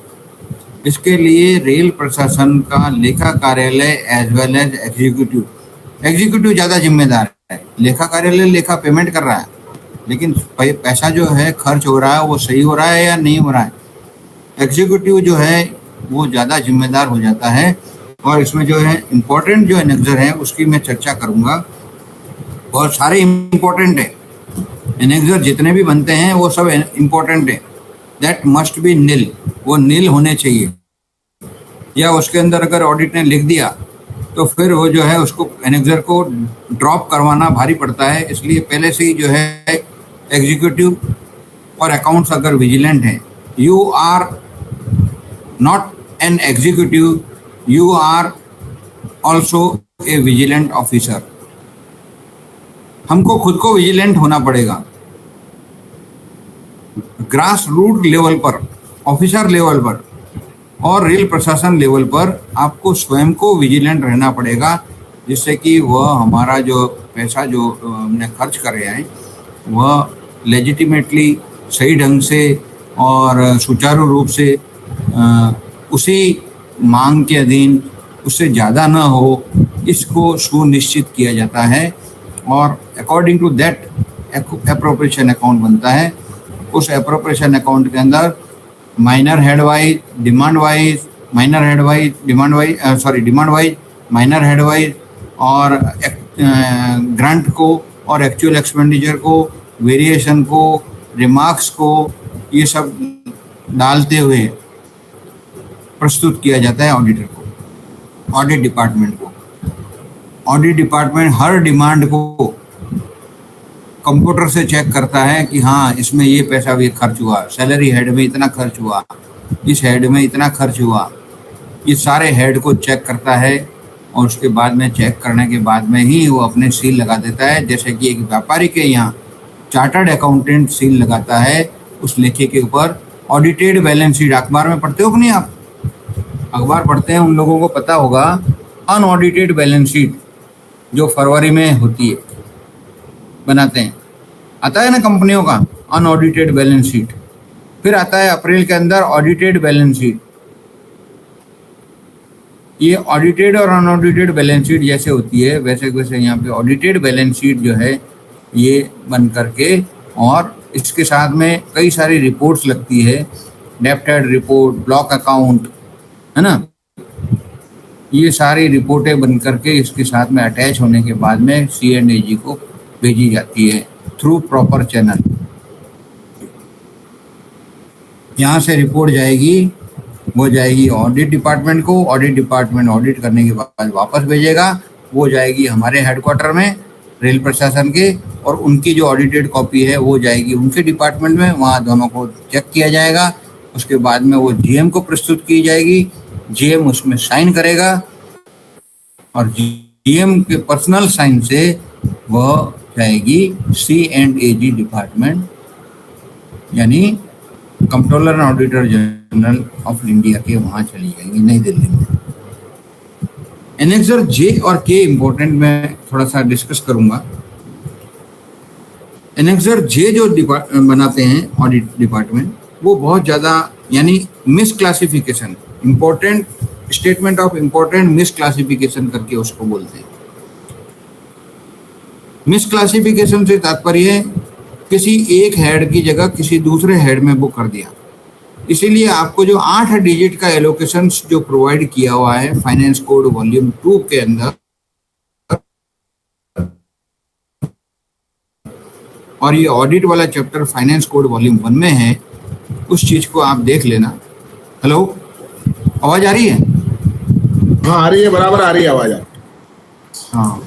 इसके लिए रेल प्रशासन का लेखा कार्यालय एज वेल एज एग्जीक्यूटिव ज़्यादा जिम्मेदार है। लेखा कार्यालय लेखा पेमेंट कर रहा है, लेकिन पैसा जो है खर्च हो रहा है वो सही हो रहा है या नहीं हो रहा है, एग्जीक्यूटिव जो है वो ज़्यादा जिम्मेदार हो जाता है। और इसमें जो है इम्पोर्टेंट जो एनेक्सर है उसकी मैं चर्चा करूँगा, बहुत सारे इम्पोर्टेंट है एनेक्सर, जितने भी बनते हैं वो सब इम्पोर्टेंट है। दैट मस्ट बी नील, वो नील होने चाहिए, या उसके अंदर अगर ऑडिट ने लिख दिया तो फिर वो जो है उसको एनेक्सर को ड्रॉप करवाना भारी पड़ता है। इसलिए पहले से ही जो है एग्जीक्यूटिव और अकाउंट्स अगर विजिलेंट हैं, you are not an executive, you are also a vigilant officer. हमको खुद को विजिलेंट होना पड़ेगा। ग्रास रूट लेवल पर, ऑफिसर लेवल पर और रेल प्रशासन लेवल पर आपको स्वयं को विजिलेंट रहना पड़ेगा, जिससे कि वह हमारा जो पैसा जो हमने खर्च कर रहे हैं वह लेजिटिमेटली सही ढंग से और सुचारू रूप से उसी मांग के अधीन उससे ज़्यादा न हो, इसको सुनिश्चित किया जाता है। और according to that appropriation account बनता है। उस एप्रोप्रिएशन अकाउंट के अंदर minor head wise, demand wise, minor head wise, demand wise, minor head wise, और ग्रांट को और एक्चुअल एक्सपेंडिचर को, वेरिएशन को, रिमार्क्स को, ये सब डालते हुए प्रस्तुत किया जाता है ऑडिटर को, ऑडिट डिपार्टमेंट को। ऑडिट डिपार्टमेंट हर डिमांड को कंप्यूटर से चेक करता है कि हाँ इसमें ये पैसा भी खर्च हुआ, सैलरी हेड में इतना खर्च हुआ, इस हेड में इतना खर्च हुआ, ये सारे हेड को चेक करता है। और उसके बाद में चेक करने के बाद में ही वो अपने सील लगा देता है। जैसे कि एक व्यापारी के यहाँ चार्टर्ड अकाउंटेंट सील लगाता है उस लेखे के ऊपर। ऑडिटेड बैलेंस शीट अखबार में पढ़ते हो कि नहीं? आप अखबार पढ़ते हैं उन लोगों को पता होगा, अनऑडिटेड बैलेंस शीट जो फरवरी में होती है बनाते हैं, आता है ना कंपनियों का अनऑडिटेड बैलेंस शीट। फिर आता है अप्रैल के अंदर ऑडिटेड बैलेंस शीट। ये ऑडिटेड और अनऑडिटेड बैलेंस शीट जैसे होती है वैसे वैसे यहाँ पे ऑडिटेड बैलेंस शीट जो है ये बन करके, और इसके साथ में कई सारी रिपोर्ट्स लगती है, डेप्ट रिपोर्ट, ब्लॉक अकाउंट, है ना। ये सारी रिपोर्टें बन करके इसके साथ में अटैच होने के बाद में C&AG को भेजी जाती है थ्रू प्रॉपर चैनल। यहाँ से रिपोर्ट जाएगी, वो जाएगी ऑडिट डिपार्टमेंट को, ऑडिट डिपार्टमेंट ऑडिट करने के बाद वापस भेजेगा, वो जाएगी हमारे हेडक्वार्टर में रेल प्रशासन के, और उनकी जो ऑडिटेड कॉपी है वो जाएगी उनके डिपार्टमेंट में, वहाँ दोनों को चेक किया जाएगा। उसके बाद में वो GM को प्रस्तुत की जाएगी, GM उसमें साइन करेगा, और GM के पर्सनल साइन से वह जाएगी C&AG डिपार्टमेंट, यानी controller and auditor general of India के वहाँ चली जाएंगी नई दिल्ली में। एनेक्सर J और K इम्पोर्टेंट मैं थोड़ा सा डिस्कस करूंगा। एनेक्सर J जो बनाते हैं ऑडिट डिपार्टमेंट, वो बहुत ज़्यादा यानी miss classification, important statement of important miss classification करके उसको बोलते हैं। मिसक्लासिफिकेशन से तात्पर्य है किसी एक हेड की जगह किसी दूसरे हेड में बुक कर दिया। इसीलिए आपको जो 8 डिजिट का एलोकेशन जो प्रोवाइड किया हुआ है फाइनेंस कोड वॉल्यूम 2 के अंदर, और ये ऑडिट वाला चैप्टर फाइनेंस कोड वॉल्यूम 1 में है, उस चीज को आप देख लेना। हेलो, आवाज आ रही है? हाँ आ रही है, बराबर आ रही है आवाज। हाँ,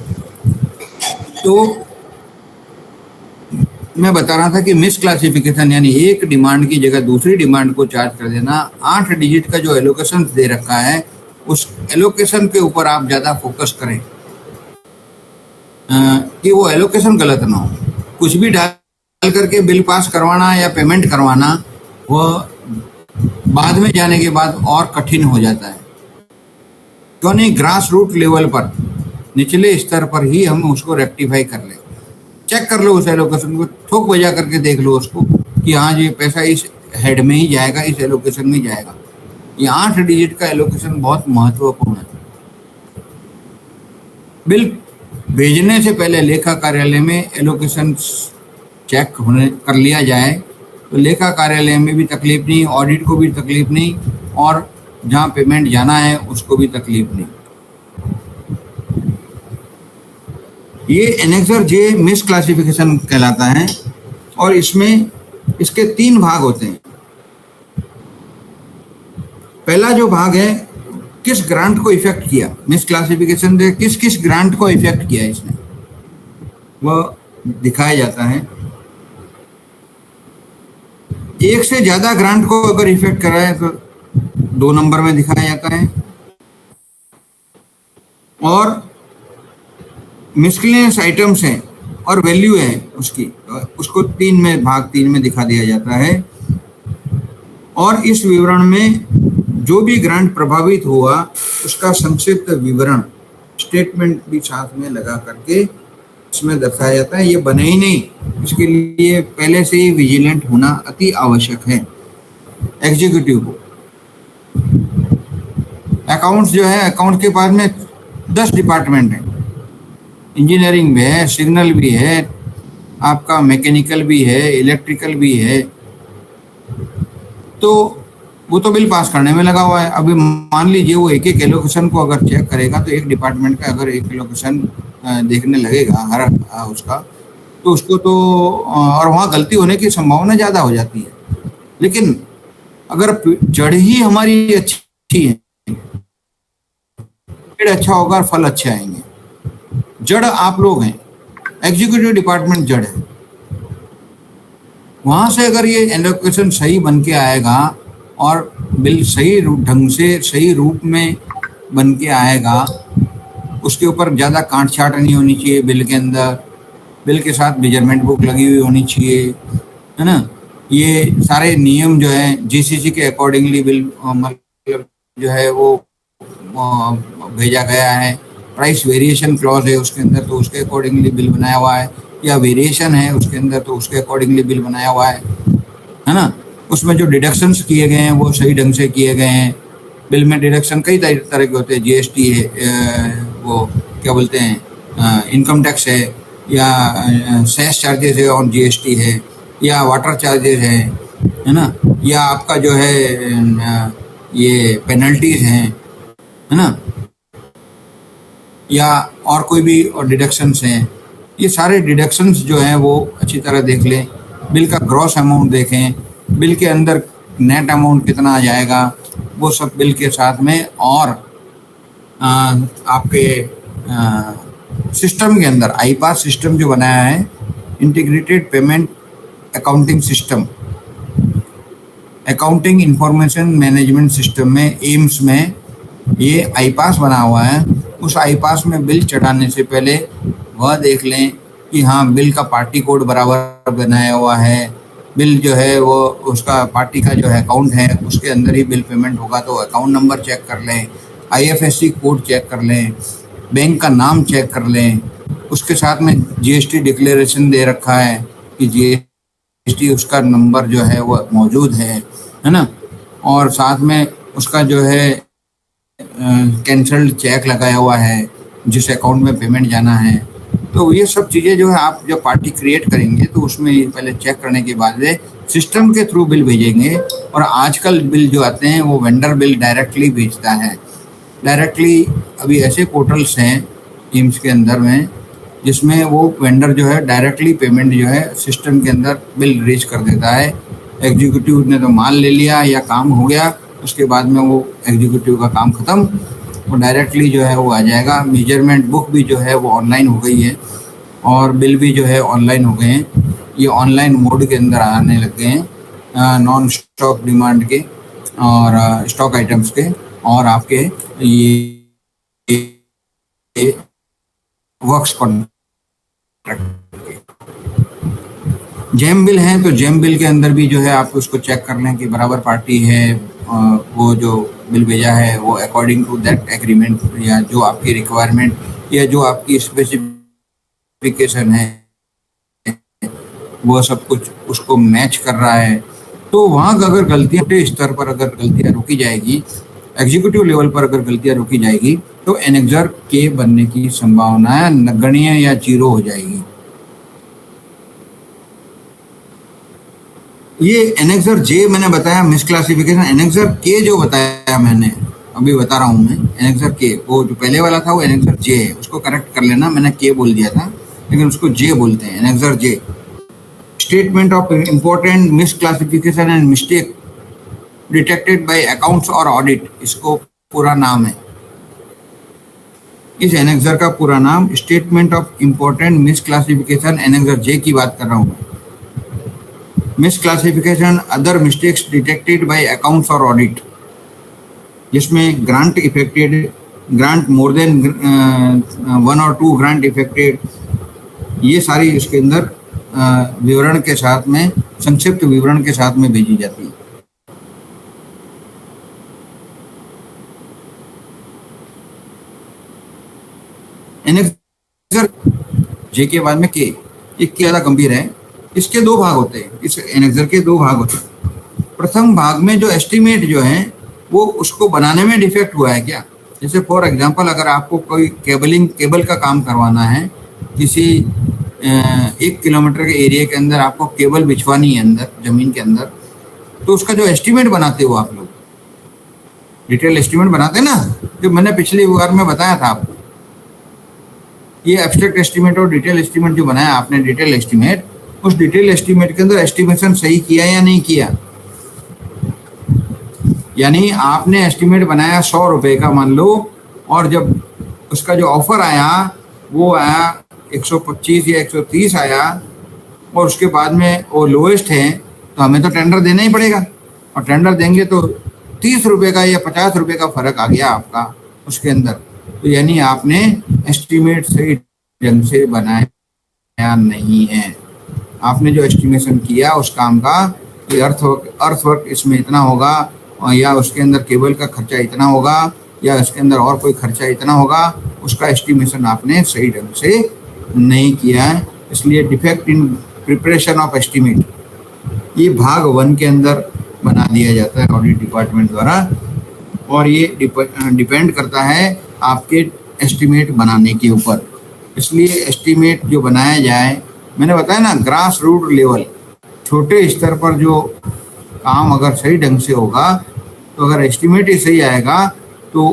तो मैं बता रहा था कि मिस क्लासिफिकेशन यानी एक डिमांड की जगह दूसरी डिमांड को चार्ज कर देना। 8 डिजिट का जो एलोकेशन दे रखा है उस एलोकेशन के ऊपर आप ज़्यादा फोकस करें कि वो एलोकेशन गलत ना हो। कुछ भी डाल करके बिल पास करवाना या पेमेंट करवाना वो बाद में जाने के बाद और कठिन हो जाता है। क्यों नहीं ग्रास रूट लेवल पर, निचले स्तर पर ही हम उसको रेक्टिफाई कर लें। चेक कर लो उस एलोकेशन को, ठोक बजा करके देख लो उसको कि हाँ ये पैसा इस हेड में ही जाएगा, इस एलोकेशन में जाएगा। ये 8 डिजिट का एलोकेशन बहुत महत्वपूर्ण है। बिल भेजने से पहले लेखा कार्यालय में एलोकेशन चेक होने कर लिया जाए तो लेखा कार्यालय में भी तकलीफ नहीं, ऑडिट को भी तकलीफ नहीं, और जहाँ पेमेंट जाना है उसको भी तकलीफ नहीं। ये एनेक्सर जे मिस क्लासिफिकेशन कहलाता है और इसमें इसके 3 भाग होते हैं। पहला जो भाग है किस ग्रांट को इफेक्ट किया, मिस क्लासिफिकेशन से किस किस ग्रांट को इफेक्ट किया इसने, वह दिखाया जाता है। एक से ज्यादा ग्रांट को अगर इफेक्ट करा है तो 2 नंबर में दिखाया जाता है, और मिसलेनियस आइटम्स हैं और वैल्यू है उसकी, उसको 3 में भाग 3 में दिखा दिया जाता है। और इस विवरण में जो भी ग्रांट प्रभावित हुआ उसका संक्षिप्त विवरण स्टेटमेंट भी साथ में लगा करके इसमें दर्शाया जाता है। ये बने ही नहीं, इसके लिए पहले से ही विजिलेंट होना अति आवश्यक है एग्जीक्यूटिव को। अकाउंट्स जो है, अकाउंट के पास में 10 डिपार्टमेंट है, इंजीनियरिंग भी है, सिग्नल भी है, आपका मैकेनिकल भी है, इलेक्ट्रिकल भी है, तो वो तो बिल पास करने में लगा हुआ है। अभी मान लीजिए वो एक एक एलोकेशन को अगर चेक करेगा तो एक डिपार्टमेंट का अगर एक एलोकेशन देखने लगेगा हर उसका, तो उसको तो और वहाँ गलती होने की संभावना ज़्यादा हो जाती है। लेकिन अगर जड़ ही हमारी अच्छी है, पेड़ अच्छा होगा और फल अच्छे आएंगे। जड़ आप लोग हैं, एग्जीक्यूटिव डिपार्टमेंट जड़ है। वहां से अगर ये एलोकेशन सही बन के आएगा और बिल सही ढंग से सही रूप में बन के आएगा, उसके ऊपर ज़्यादा काट छाट नहीं होनी चाहिए बिल के अंदर, बिल के साथ मेजरमेंट बुक लगी हुई होनी चाहिए, है ना। ये सारे नियम जो है जीसीसी के अकॉर्डिंगली बिल मतलब जो है वो भेजा गया है। प्राइस वेरिएशन क्लॉज है उसके अंदर तो उसके अकॉर्डिंगली बिल बनाया हुआ है, या वेरिएशन है उसके अंदर तो उसके अकॉर्डिंगली बिल बनाया हुआ है ना। उसमें जो डिडक्शंस किए गए हैं वो सही ढंग से किए गए हैं। बिल में डिडक्शन कई तरह के होते हैं, जीएसटी है, वो क्या बोलते हैं इनकम टैक्स है, या सेस चार्जेस है और जीएसटी है, या वाटर चार्जेस है ना, या आपका जो है ये पेनल्टीज हैं, है ना, या और कोई भी और डिडक्शंस हैं। ये सारे डिडक्शंस जो हैं वो अच्छी तरह देख लें। बिल का ग्रॉस अमाउंट देखें, बिल के अंदर नेट अमाउंट कितना आ जाएगा, वो सब बिल के साथ में। और आपके सिस्टम के अंदर आईपास सिस्टम जो बनाया है, integrated payment accounting system, accounting information management system में एम्स में ये आईपास बना हुआ है। उस आईपास में बिल चढ़ाने से पहले वह देख लें कि हाँ बिल का पार्टी कोड बराबर बनाया हुआ है, बिल जो है वो उसका पार्टी का जो है अकाउंट है उसके अंदर ही बिल पेमेंट होगा तो अकाउंट नंबर चेक कर लें, आईएफएससी कोड चेक कर लें, बैंक का नाम चेक कर लें। उसके साथ में जीएसटी डिक्लेरेशन दे रखा है कि जीएसटी उसका नंबर जो है वो मौजूद है ना। और साथ में उसका जो है कैंसल्ड चेक लगाया हुआ है जिस अकाउंट में पेमेंट जाना है। तो ये सब चीज़ें जो है आप जब पार्टी क्रिएट करेंगे तो उसमें ये पहले चेक करने के बाद में सिस्टम के थ्रू बिल भेजेंगे। और आजकल बिल जो आते हैं वो वेंडर बिल डायरेक्टली भेजता है। डायरेक्टली अभी ऐसे पोर्टल्स हैं टीम्स के अंदर में जिसमें वो वेंडर जो है डायरेक्टली पेमेंट जो है सिस्टम के अंदर बिल रेज कर देता है। एग्जीक्यूटिव ने तो माल ले लिया या काम हो गया, उसके बाद में वो एग्जीक्यूटिव का काम ख़त्म, वो डायरेक्टली जो है वो आ जाएगा। मेजरमेंट बुक भी जो है वो ऑनलाइन हो गई है और बिल भी जो है ऑनलाइन हो गए हैं। ये ऑनलाइन मोड के अंदर आने लग गए हैं नॉन स्टॉक डिमांड के और स्टॉक आइटम्स के और आपके ये वर्क्स कॉन्ट्रैक्ट के। जेम बिल हैं तो जेम बिल के अंदर भी जो है आप उसको चेक कर लें कि बराबर पार्टी है, वो जो बिल भेजा है वो अकॉर्डिंग टू दैट एग्रीमेंट या जो आपकी रिक्वायरमेंट या जो आपकी स्पेसिफिकेशन है वो सब कुछ उसको मैच कर रहा है। तो वहाँ अगर गलतियाँ छोटे स्तर पर अगर गलतियाँ रोकी जाएगी, एग्जीक्यूटिव लेवल पर अगर गलतियाँ रोकी जाएगी तो एनेक्सर के बनने की संभावना नगण्य या जीरो हो जाएगी। ये एनेक्सर जे मैंने बताया मिसक्लासिफिकेशन, एनेक्सर के जो बताया मैंने अभी बता रहा हूँ मैं, एनेक्सर के वो जो पहले वाला था वो एनेक्सर जे है, उसको करेक्ट कर लेना, मैंने के बोल दिया था लेकिन उसको जे बोलते हैं, annexure J. Statement of important misclassification and mistake detected by accounts और ऑडिट, इसको पूरा नाम है। इस एनेक्सर का पूरा नाम statement of important misclassification, annexure J की बात कर रहा हूँ मैं। Misclassification other mistakes detected by accounts और ऑडिट, जिसमें grant effected, grant more than 1 और 2 ग्रांट इफेक्टेड, ये सारी इसके अंदर विवरण के साथ में, संक्षिप्त विवरण के साथ में भेजी जाती है। एनेक्सर जे के बाद में के, एक ज़्यादा गंभीर है। इसके 2 भाग होते हैं, इस एनेक्सर के 2 भाग होते हैं। प्रथम भाग में जो एस्टीमेट जो है वो उसको बनाने में डिफेक्ट हुआ है क्या, जैसे फॉर एग्जांपल अगर आपको कोई केबल का काम करवाना है, किसी 1 किलोमीटर के एरिया के अंदर आपको केबल बिछवानी है अंदर जमीन के अंदर, तो उसका जो एस्टीमेट बनाते हो आप लोग, डिटेल एस्टीमेट बनाते ना, जो मैंने पिछली बार में बताया था आपको, ये एब्स्ट्रैक्ट एस्टीमेट और डिटेल एस्टीमेट जो बनाया आपने, डिटेल एस्टीमेट, उस डिटेल एस्टीमेट के अंदर एस्टिमेशन सही किया या नहीं किया। यानी आपने एस्टीमेट बनाया 100 रुपए का मान लो, और जब उसका जो ऑफर आया वो आया 125 या 130 आया, और उसके बाद में वो लोएस्ट है, तो हमें तो टेंडर देना ही पड़ेगा, और टेंडर देंगे तो 30 रुपए का या 50 रुपए का फर्क आ गया आपका उसके अंदर, तो यानी आपने एस्टीमेट सही ढंग से बनाया नहीं है। आपने जो एस्टिमेशन किया उस काम का, कि अर्थवर्क इसमें इतना होगा, या उसके अंदर केबल का खर्चा इतना होगा, या इसके अंदर और कोई खर्चा इतना होगा, उसका एस्टिमेशन आपने सही ढंग से नहीं किया है, इसलिए defect in preparation of estimate, ये भाग 1 के अंदर बना दिया जाता है ऑडिट डिपार्टमेंट द्वारा। और ये डिपेंड करता है आपके एस्टिमेट बनाने के ऊपर। इसलिए एस्टिमेट जो बनाया जाए, मैंने बताया ना, ग्रास रूट लेवल, छोटे स्तर पर जो काम अगर सही ढंग से होगा, तो अगर एस्टिमेट ही सही आएगा तो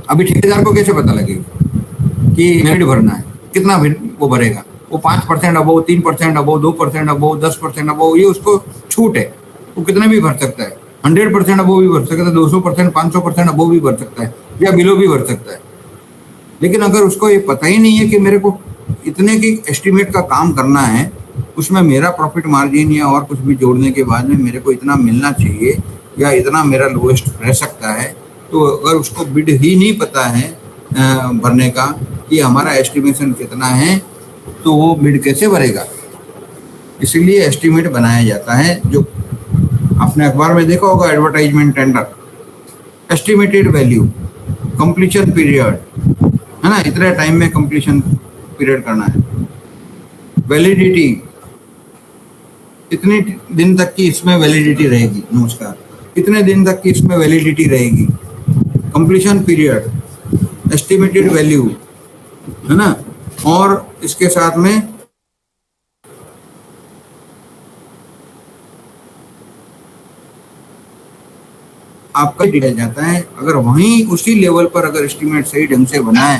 अभी ठेकेदार को कैसे पता लगेगा कि बिड भरना है, कितना बिड वो भरेगा, वो 5% अबो, 3% अबो, 2% अबो, 10% अबो, ये उसको छूट है, वो कितना भी भर सकता है, 100% अबो भी भर सकता है, 200%, 500% अबो भी भर सकता है, या बिलो भी भर सकता है। लेकिन अगर उसको ये पता ही नहीं है कि मेरे को इतने की एस्टीमेट का काम करना है, उसमें मेरा प्रॉफिट मार्जिन या और कुछ भी जोड़ने के बाद में मेरे को इतना मिलना चाहिए या इतना मेरा लोएस्ट रह सकता है, तो अगर उसको बिड ही नहीं पता है भरने का कि हमारा एस्टिमेशन कितना है, तो वो बिड कैसे भरेगा। इसीलिए एस्टिमेट बनाया जाता है। जो आपने अखबार में देखा होगा, advertisement tender, estimated value, completion period, है ना, इतने टाइम में कंप्लीशन पीरियड करना है, वैलिडिटी, इतने दिन तक की इसमें वैलिडिटी रहेगी, नमस्कार, इतने दिन तक की इसमें वैलिडिटी रहेगी, कंप्लीशन पीरियड, एस्टिमेटेड वैल्यू, है ना, और इसके साथ में आपका डिटेल जाता है। अगर वहीं उसी लेवल पर अगर एस्टिमेट सही ढंग से बनाए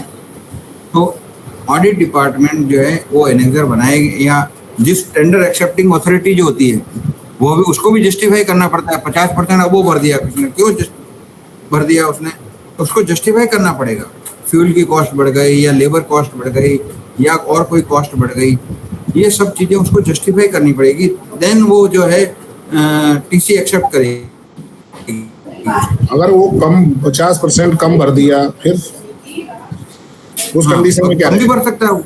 तो ऑडिट डिपार्टमेंट जो है वो एनेक्सर बनाएगी, या जिस टेंडर एक्सेप्टिंग अथॉरिटी जो होती है वो भी, उसको भी जस्टिफाई करना पड़ता है। 50% अबो भर दिया किसने, क्यों भर दिया उसने, उसको जस्टिफाई करना पड़ेगा। फ्यूल की कॉस्ट बढ़ गई या लेबर कॉस्ट बढ़ गई या और कोई कॉस्ट बढ़ गई, ये सब चीज़ें उसको जस्टिफाई करनी पड़ेगी, देन वो जो है टीसी एक्सेप्ट करेगी। अगर वो कम 50% कम भर दिया, फिर उस कंडीशन में क्या कम भी रहेगा? भर सकता है वो।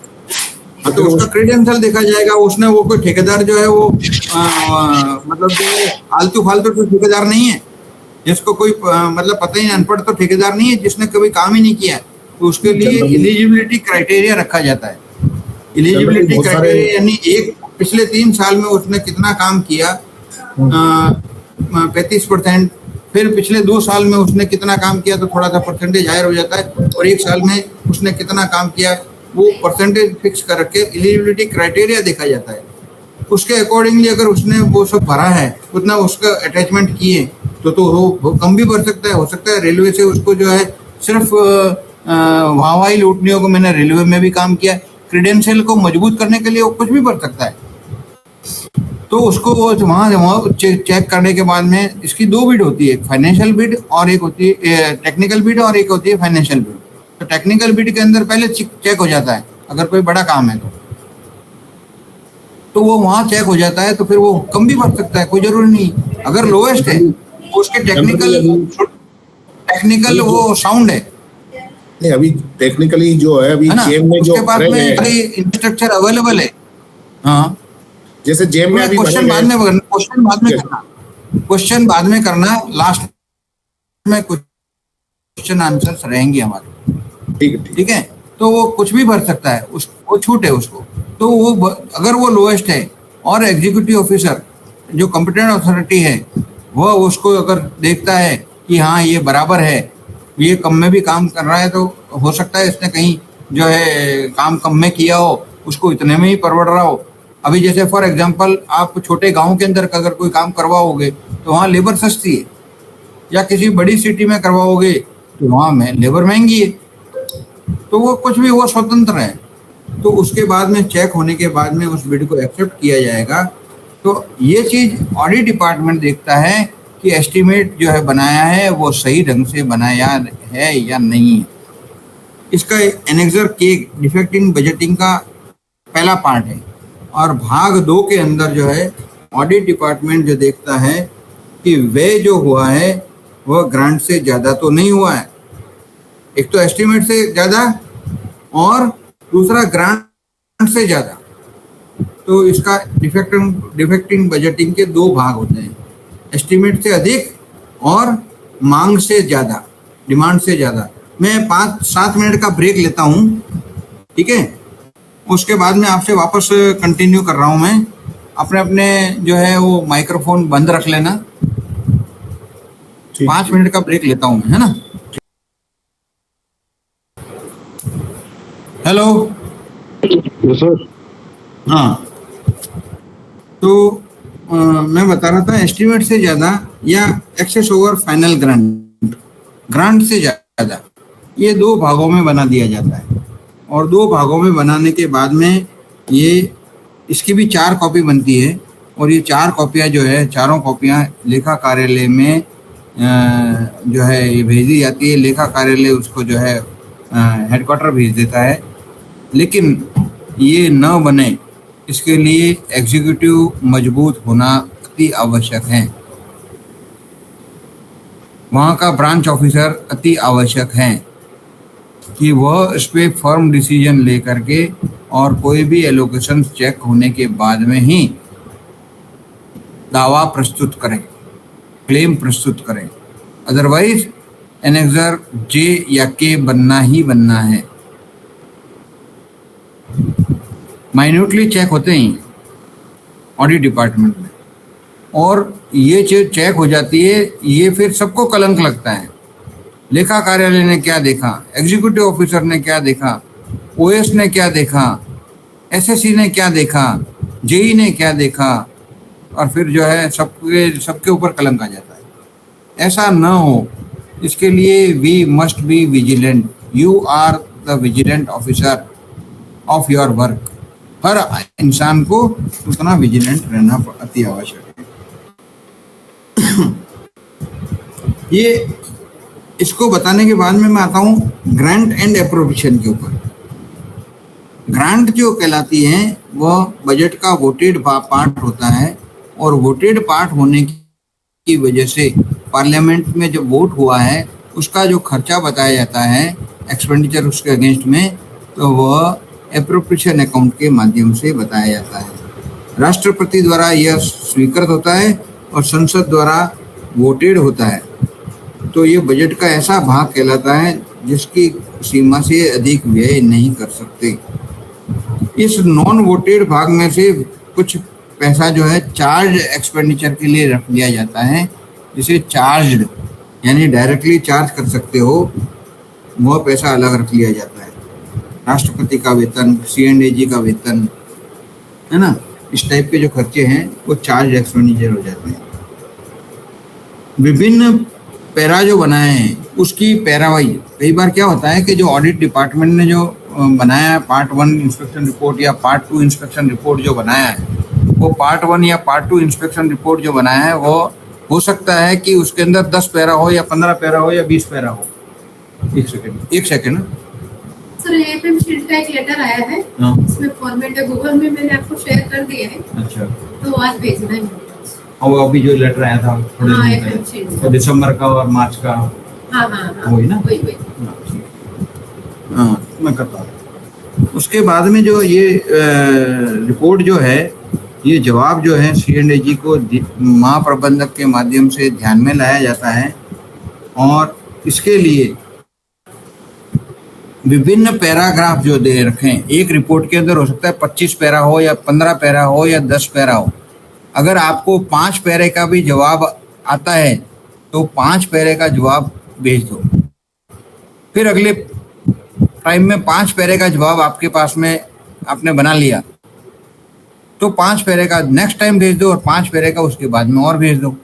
हाँ, तो उसका क्रेडेंशियल देखा जाएगा। उसने वो कोई ठेकेदार जो है वो मतलब जो है आलतू फालतू तो ठेकेदार नहीं है, जिसको कोई मतलब पता ही नहीं, अनपढ़ तो ठेकेदार नहीं है, जिसने कभी काम ही नहीं किया है। तो उसके लिए एलिजिबिलिटी क्राइटेरिया रखा जाता है। एलिजिबिलिटी बहुत सारे- क्राइटेरिया यानी एक पिछले 3 साल में उसने कितना काम किया, 35%, फिर पिछले 2 साल में उसने कितना काम किया तो थोड़ा सा परसेंटेज हायर हो जाता है, और 1 साल में उसने कितना काम किया वो परसेंटेज फिक्स करके एलिजिबिलिटी क्राइटेरिया देखा जाता है। उसके अकॉर्डिंगली अगर उसने वो सब भरा है, उतना उसका अटैचमेंट किए तो वो कम भी भर सकता है। हो सकता है रेलवे से उसको जो है सिर्फ वाहवाही लूटनी हो, मैंने रेलवे में भी काम किया, क्रेडेंशियल को मजबूत करने के लिए वो कुछ भी भर सकता है। तो उसको वहाँ चेक करने के बाद में इसकी 2 बिड होती है, फाइनेंशियल बिड और एक होती है टेक्निकल बिड और एक होती है फाइनेंशियल बिड। तो टेक्निकल बिड के अंदर पहले चेक हो जाता है, अगर कोई बड़ा काम है तो वो वहाँ चेक हो जाता है, तो फिर वो कम भी भर सकता है, कोई जरूरी नहीं। अगर लोएस्ट है उसके टेक्निकल वो साउंड है नहीं, अभी टेक्निकली जो है, अभी ना, जेम में जो उसके बाद भरे में हैं, इंफ्रास्ट्रक्चर अवेलेबल है। हाँ, जैसे जेम में अभी क्वेश्चन भरे बाद हैं, में करना, क्वेश्चन बाद में करना, लास्ट में क्वेश्चन आंसर्स रहेंगे हमारे। ठीक है, ठीक ठीक है, तो वो कुछ भी भर सकता है, वो छूट है उसको। तो वो अगर वो लोएस्ट है और एग्जीक्यूटिव ऑफिसर जो कॉम्पिटेंट अथॉरिटी है वो उसको अगर देखता है कि हाँ ये बराबर है, ये कम में भी काम कर रहा है, तो हो सकता है इसने कहीं जो है काम कम में किया हो, उसको इतने में ही परवड़ रहा हो। अभी जैसे फॉर एग्जांपल आप छोटे गांव के अंदर अगर कोई काम करवाओगे तो वहाँ लेबर सस्ती है, या किसी बड़ी सिटी में करवाओगे तो वहाँ में लेबर महंगी है। तो वो कुछ भी वो स्वतंत्र है। तो उसके बाद में चेक होने के बाद में उस बिड को एक्सेप्ट किया जाएगा। तो ये चीज़ ऑडिट डिपार्टमेंट देखता है कि एस्टीमेट जो है बनाया है वो सही ढंग से बनाया है या नहीं है। इसका एनेक्सर के डिफेक्ट इन बजटिंग का पहला पार्ट है, और भाग 2 के अंदर जो है ऑडिट डिपार्टमेंट जो देखता है कि वे जो हुआ है वह ग्रांट से ज़्यादा तो नहीं हुआ है, एक तो एस्टीमेट से ज़्यादा और दूसरा ग्रांट से ज़्यादा। तो इसका डिफेक्ट इन बजटिंग के 2 भाग होते हैं, एस्टीमेट से अधिक और मांग से ज़्यादा, डिमांड से ज़्यादा। मैं 5-7 मिनट का ब्रेक लेता हूँ, ठीक है, उसके बाद में आपसे वापस कंटिन्यू कर रहा हूँ। मैं अपने अपने जो है वो माइक्रोफोन बंद रख लेना। 5 मिनट का ब्रेक लेता हूँ, है ना। Hello, sir. हाँ, तो मैं बता रहा था एस्टीमेट से ज़्यादा या एक्सेस ओवर फाइनल ग्रांट से ज़्यादा, ये 2 भागों में बना दिया जाता है। और 2 भागों में बनाने के बाद में ये इसकी भी 4 कॉपी बनती है, और ये 4 कॉपियाँ जो है, चारों कॉपियाँ लेखा कार्यालय में जो है ये भेजी जाती है। लेखा कार्यालय उसको जो है हेडक्वार्टर भेज देता है। लेकिन ये न बने इसके लिए एग्जीक्यूटिव मजबूत होना अति आवश्यक है, वहाँ का ब्रांच ऑफिसर अति आवश्यक है कि वह इस पर फर्म डिसीजन ले करके और कोई भी एलोकेशन चेक होने के बाद में ही दावा प्रस्तुत करें, क्लेम प्रस्तुत करें। अदरवाइज एनेक्सर जे या के बनना ही बनना है। माइन्यूटली चेक होते हैं ऑडिट डिपार्टमेंट में, और ये चीज चेक हो जाती है, ये फिर सबको कलंक लगता है। लेखा कार्यालय ने क्या देखा, एग्जीक्यूटिव ऑफिसर ने क्या देखा, ओएस ने क्या देखा, एसएससी ने क्या देखा, जेई ने क्या देखा, और फिर जो है सबके ऊपर कलंक आ जाता है। ऐसा न हो, इसके लिए we must be vigilant. You are the vigilant officer of your work. हर इंसान को उतना विजिलेंट रहना अति आवश्यक है। ये इसको बताने के बाद में मैं आता हूँ ग्रांट एंड एप्रोप्रिएशन के ऊपर। ग्रांट जो कहलाती है वह बजट का वोटेड पार्ट होता है, और वोटेड पार्ट होने की वजह से पार्लियामेंट में जब वोट हुआ है उसका जो खर्चा बताया जाता है, एक्सपेंडिचर उसके अगेंस्ट में, तो वह एप्रोप्रिएशन अकाउंट के माध्यम से बताया जाता है। राष्ट्रपति द्वारा यह स्वीकृत होता है और संसद द्वारा वोटेड होता है। तो ये बजट का ऐसा भाग कहलाता है जिसकी सीमा से अधिक व्यय नहीं कर सकते। इस नॉन वोटेड भाग में से कुछ पैसा जो है चार्ज एक्सपेंडिचर के लिए रख लिया जाता है, जिसे चार्ज यानी डायरेक्टली चार्ज कर सकते हो, वह पैसा अलग रख लिया जाता है। राष्ट्रपति का वेतन, CNAG का वेतन, है ना, इस टाइप के जो खर्चे हैं वो चार्ज एक्सपेंडिचर हो जाते हैं। विभिन्न पैरा जो बनाए हैं उसकी पैरावाइज, कई बार क्या होता है कि जो ऑडिट डिपार्टमेंट ने जो बनाया है पार्ट 1 इंस्पेक्शन रिपोर्ट या पार्ट 2 इंस्पेक्शन रिपोर्ट जो बनाया है, वो पार्ट 1 या पार्ट 2 इंस्पेक्शन रिपोर्ट जो बनाया है वो हो सकता है कि उसके अंदर 10 पैरा हो या 15 पैरा हो या 20 पैरा हो। एक सेकेंड सर, AFM शीट का एक लेटर आया है, इसमें फॉर्मेट है, गूगल में मैंने आपको शेयर कर दिया है। अच्छा, तो आज भेजना है। और अभी जो लेटर आया था थोड़े दिन पहले, तो दिसंबर का और मार्च का, वही ना, वही। हाँ, मैं करता हूँ। उसके बाद में जो ये रिपोर्ट जो है, ये जवाब जो है CNAG को महाप्रबंधक के माध्यम से ध्यान में लाया जाता है, और इसके लिए विभिन्न पैराग्राफ जो दे रखें, एक रिपोर्ट के अंदर हो सकता है 25 पैरा हो या 15 पैरा हो या 10 पैरा हो। अगर आपको 5 पैरे का भी जवाब आता है तो 5 पैरे का जवाब भेज दो। फिर अगले टाइम में 5 पैरे का जवाब आपके पास में आपने बना लिया, तो 5 पैरे का नेक्स्ट टाइम भेज दो और 5 पैरे का उसके बाद में और भेज दो।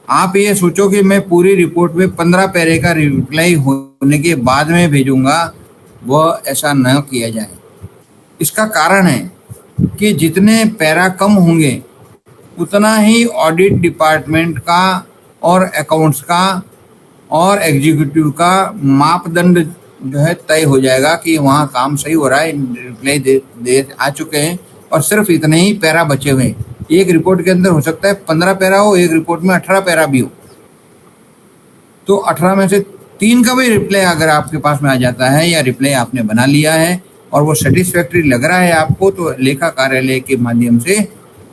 आप ये सोचो कि मैं पूरी रिपोर्ट में 15 पैरे का रिप्लाई होने के बाद में भेजूंगा, वह ऐसा न किया जाए। इसका कारण है कि जितने पैरा कम होंगे उतना ही ऑडिट डिपार्टमेंट का और अकाउंट्स का और एग्जीक्यूटिव का मापदंड जो है तय हो जाएगा कि वहाँ काम सही हो रहा है, रिप्लाई दे आ चुके हैं, और सिर्फ इतने ही पैरा बचे हुए हैं। एक रिपोर्ट के अंदर हो सकता है 15 पैरा हो, एक रिपोर्ट में 18 पैरा भी हो, तो 18 में से 3 का भी रिप्लाई अगर आपके पास में आ जाता है या रिप्लाई आपने बना लिया है और वो सेटिस्फैक्ट्री लग रहा है आपको, तो लेखा कार्यालय के माध्यम से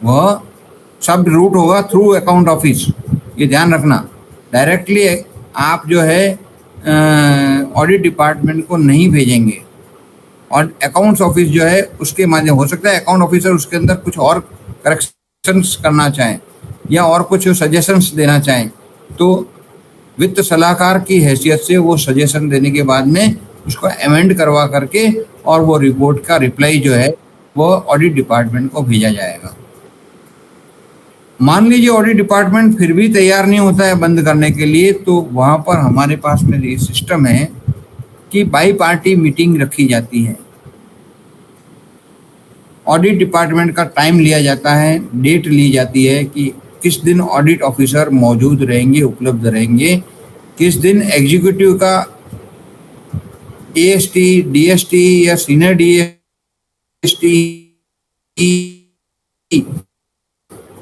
वह सब रूट होगा थ्रू अकाउंट ऑफिस। ये ध्यान रखना, डायरेक्टली आप जो है ऑडिट डिपार्टमेंट को नहीं भेजेंगे, और अकाउंट्स ऑफिस जो है उसके माध्यम, हो सकता है अकाउंट ऑफिसर उसके अंदर कुछ और करेक्शंस करना चाहें या और कुछ सजेशंस देना चाहें, तो वित्त सलाहकार की हैसियत से वो सजेशन देने के बाद में उसको अमेंड करवा करके और वो रिपोर्ट का रिप्लाई जो है वो ऑडिट डिपार्टमेंट को भेजा जाएगा। मान लीजिए ऑडिट डिपार्टमेंट फिर भी तैयार नहीं होता है बंद करने के लिए, तो वहाँ पर हमारे पास में ये सिस्टम है कि बाई पार्टी मीटिंग रखी जाती है। ऑडिट डिपार्टमेंट का टाइम लिया जाता है, डेट ली जाती है कि किस दिन ऑडिट ऑफिसर मौजूद रहेंगे, उपलब्ध रहेंगे, किस दिन एग्जीक्यूटिव का AST, DST या सीनियर DST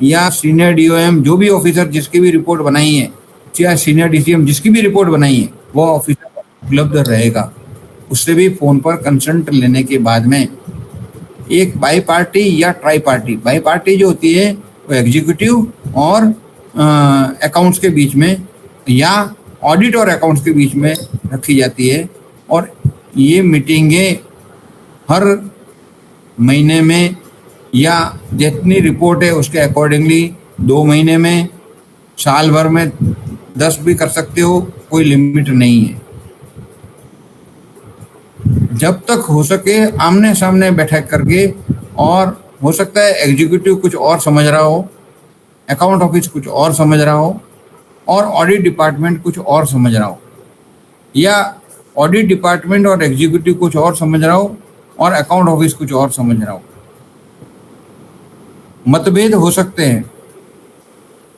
या सीनियर DOM, जो भी ऑफिसर जिसकी भी रिपोर्ट बनाई है, या सीनियर DCM जिसकी भी रिपोर्ट बनाई है, वो ऑफिसर उपलब्ध रहेगा। उससे भी फ़ोन पर कंसल्ट लेने के बाद में एक बाई पार्टी या ट्राई पार्टी, बाई पार्टी जो होती है वो एग्जीक्यूटिव और अकाउंट्स के बीच में या ऑडिट और अकाउंट्स के बीच में रखी जाती है, और ये मीटिंगें हर महीने में या जितनी रिपोर्ट है उसके अकॉर्डिंगली 2 महीने में, साल भर में 10 भी कर सकते हो, कोई लिमिट नहीं है। जब तक हो सके आमने सामने बैठक करके, और हो सकता है एग्जीक्यूटिव कुछ और समझ रहा हो, अकाउंट ऑफिस कुछ और समझ रहा हो, और ऑडिट डिपार्टमेंट कुछ और समझ रहा हो, या ऑडिट डिपार्टमेंट और एग्जीक्यूटिव कुछ और समझ रहा हो और अकाउंट ऑफिस कुछ और समझ रहा हो। मतभेद हो सकते हैं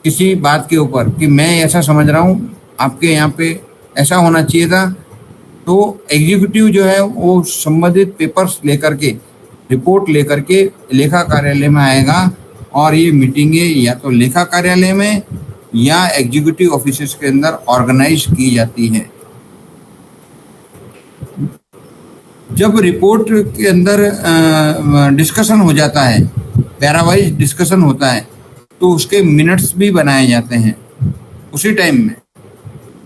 किसी बात के ऊपर कि मैं ऐसा समझ रहा हूँ, आपके यहाँ पे ऐसा होना चाहिए था। तो एग्जीक्यूटिव जो है वो संबंधित पेपर्स लेकर के, रिपोर्ट लेकर के लेखा कार्यालय में आएगा, और ये मीटिंगें या तो लेखा कार्यालय में या एग्जीक्यूटिव ऑफिसेस के अंदर ऑर्गेनाइज की जाती है। जब रिपोर्ट के अंदर डिस्कशन हो जाता है, पैरावाइज डिस्कशन होता है, तो उसके मिनट्स भी बनाए जाते हैं उसी टाइम में।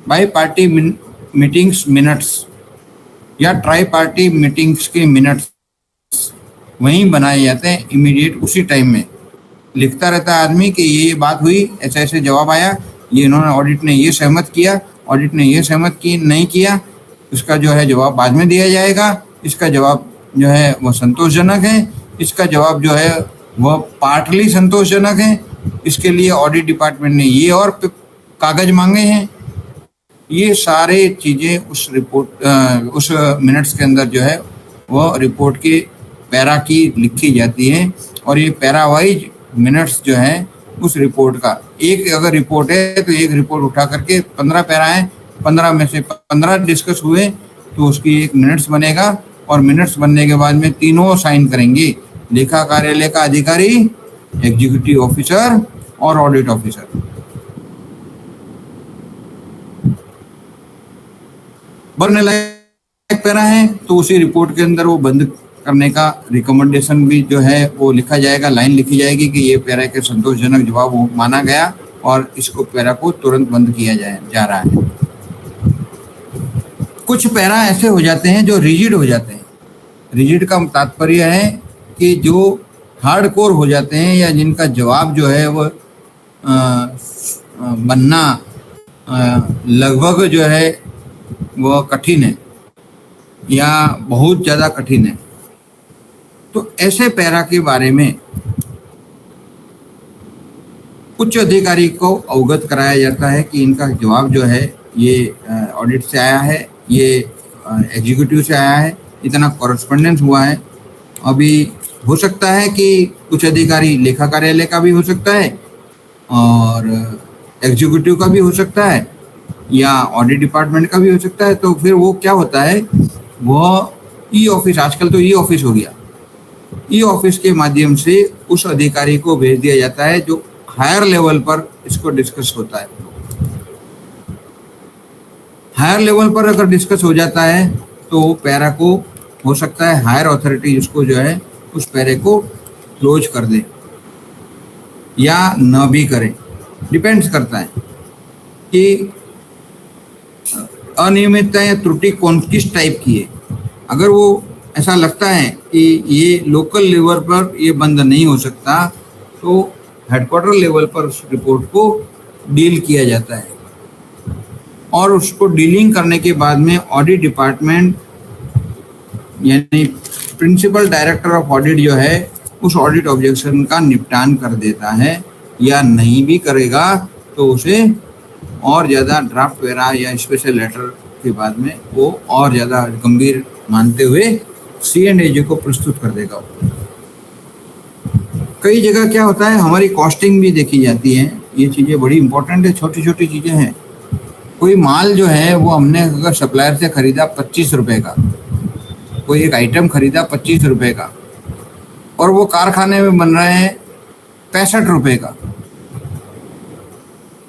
बाई पार्टी मीटिंग्स मिनट्स या ट्राई पार्टी मीटिंग्स के मिनट्स वहीं बनाए जाते हैं, इमीडिएट उसी टाइम में। लिखता रहता है आदमी कि ये बात हुई, ऐसे ऐसे जवाब आया, ये इन्होंने ऑडिट ने ये सहमत किया, ऑडिट ने ये सहमत की नहीं किया, इसका जो है जवाब बाद में दिया जाएगा, इसका जवाब जो है वो संतोषजनक है, इसका जवाब जो है वह पार्टली संतोषजनक है, इसके लिए ऑडिट डिपार्टमेंट ने ये और कागज मांगे हैं। ये सारे चीज़ें उस रिपोर्ट उस मिनट्स के अंदर जो है वह रिपोर्ट के पैरा की लिखी जाती है। और ये पैरा वाइज मिनट्स जो है उस रिपोर्ट का, एक अगर रिपोर्ट है तो एक रिपोर्ट उठा करके 15 पैरा है, 15 में से 15 डिस्कस हुए तो उसकी एक मिनट्स बनेगा, और मिनट्स बनने के बाद में तीनों साइन करेंगे, लेखा कार्यालय का अधिकारी, एग्जीक्यूटिव ऑफिसर और ऑडिट ऑफिसर। बनने लायक पैरा है तो उसी रिपोर्ट के अंदर वो बंद करने का रिकमेंडेशन भी जो है वो लिखा जाएगा, लाइन लिखी जाएगी कि ये पैरा के संतोषजनक जवाब माना गया और इसको पैरा को तुरंत बंद किया जा रहा है। कुछ पैरा ऐसे हो जाते हैं जो रिजिड हो जाते हैं। रिजिड का तात्पर्य है कि जो हार्डकोर हो जाते हैं या जिनका जवाब जो है वो बनना लगभग जो है वो कठिन है या बहुत ज़्यादा कठिन है। तो ऐसे पैरा के बारे में उच्च अधिकारी को अवगत कराया जाता है कि इनका जवाब जो है ये ऑडिट से आया है, ये एग्जीक्यूटिव से आया है, इतना कॉरेस्पॉन्डेंस हुआ है। अभी हो सकता है कि कुछ अधिकारी लेखा कार्यालय का भी हो सकता है और एग्जीक्यूटिव का भी हो सकता है या ऑडिट डिपार्टमेंट का भी हो सकता है। तो फिर वो क्या होता है, वो ई ऑफिस, आजकल तो ई ऑफिस हो गया, ई ऑफिस के माध्यम से उस अधिकारी को भेज दिया जाता है जो हायर लेवल पर इसको डिस्कस होता है। हायर लेवल पर अगर डिस्कस हो जाता है तो पैरा को हो सकता है हायर अथॉरिटी उसको जो है उस पैरे को क्लोज कर दे या न भी करे, डिपेंड्स करता है कि अनियमितता या त्रुटि कौन किस टाइप की है। अगर वो ऐसा लगता है कि ये लोकल लेवल पर ये बंद नहीं हो सकता तो हेडक्वार्टर लेवल पर उस रिपोर्ट को डील किया जाता है और उसको डीलिंग करने के बाद में ऑडिट डिपार्टमेंट यानी प्रिंसिपल डायरेक्टर ऑफ ऑडिट जो है उस ऑडिट ऑब्जेक्शन का निपटान कर देता है, या नहीं भी करेगा तो उसे और ज़्यादा ड्राफ्ट पैरा या स्पेशल लेटर के बाद में वो और ज़्यादा गंभीर मानते हुए C&AG को प्रस्तुत कर देगा। कई जगह क्या होता है, हमारी कॉस्टिंग भी देखी जाती है। ये चीज़ें बड़ी इंपॉर्टेंट है, छोटी छोटी चीज़ें हैं। कोई माल जो है वो हमने अगर सप्लायर से ख़रीदा 25 रुपये का, कोई एक आइटम ख़रीदा 25 रुपये का और वो कारखाने में बन रहे हैं 65 रुपये का,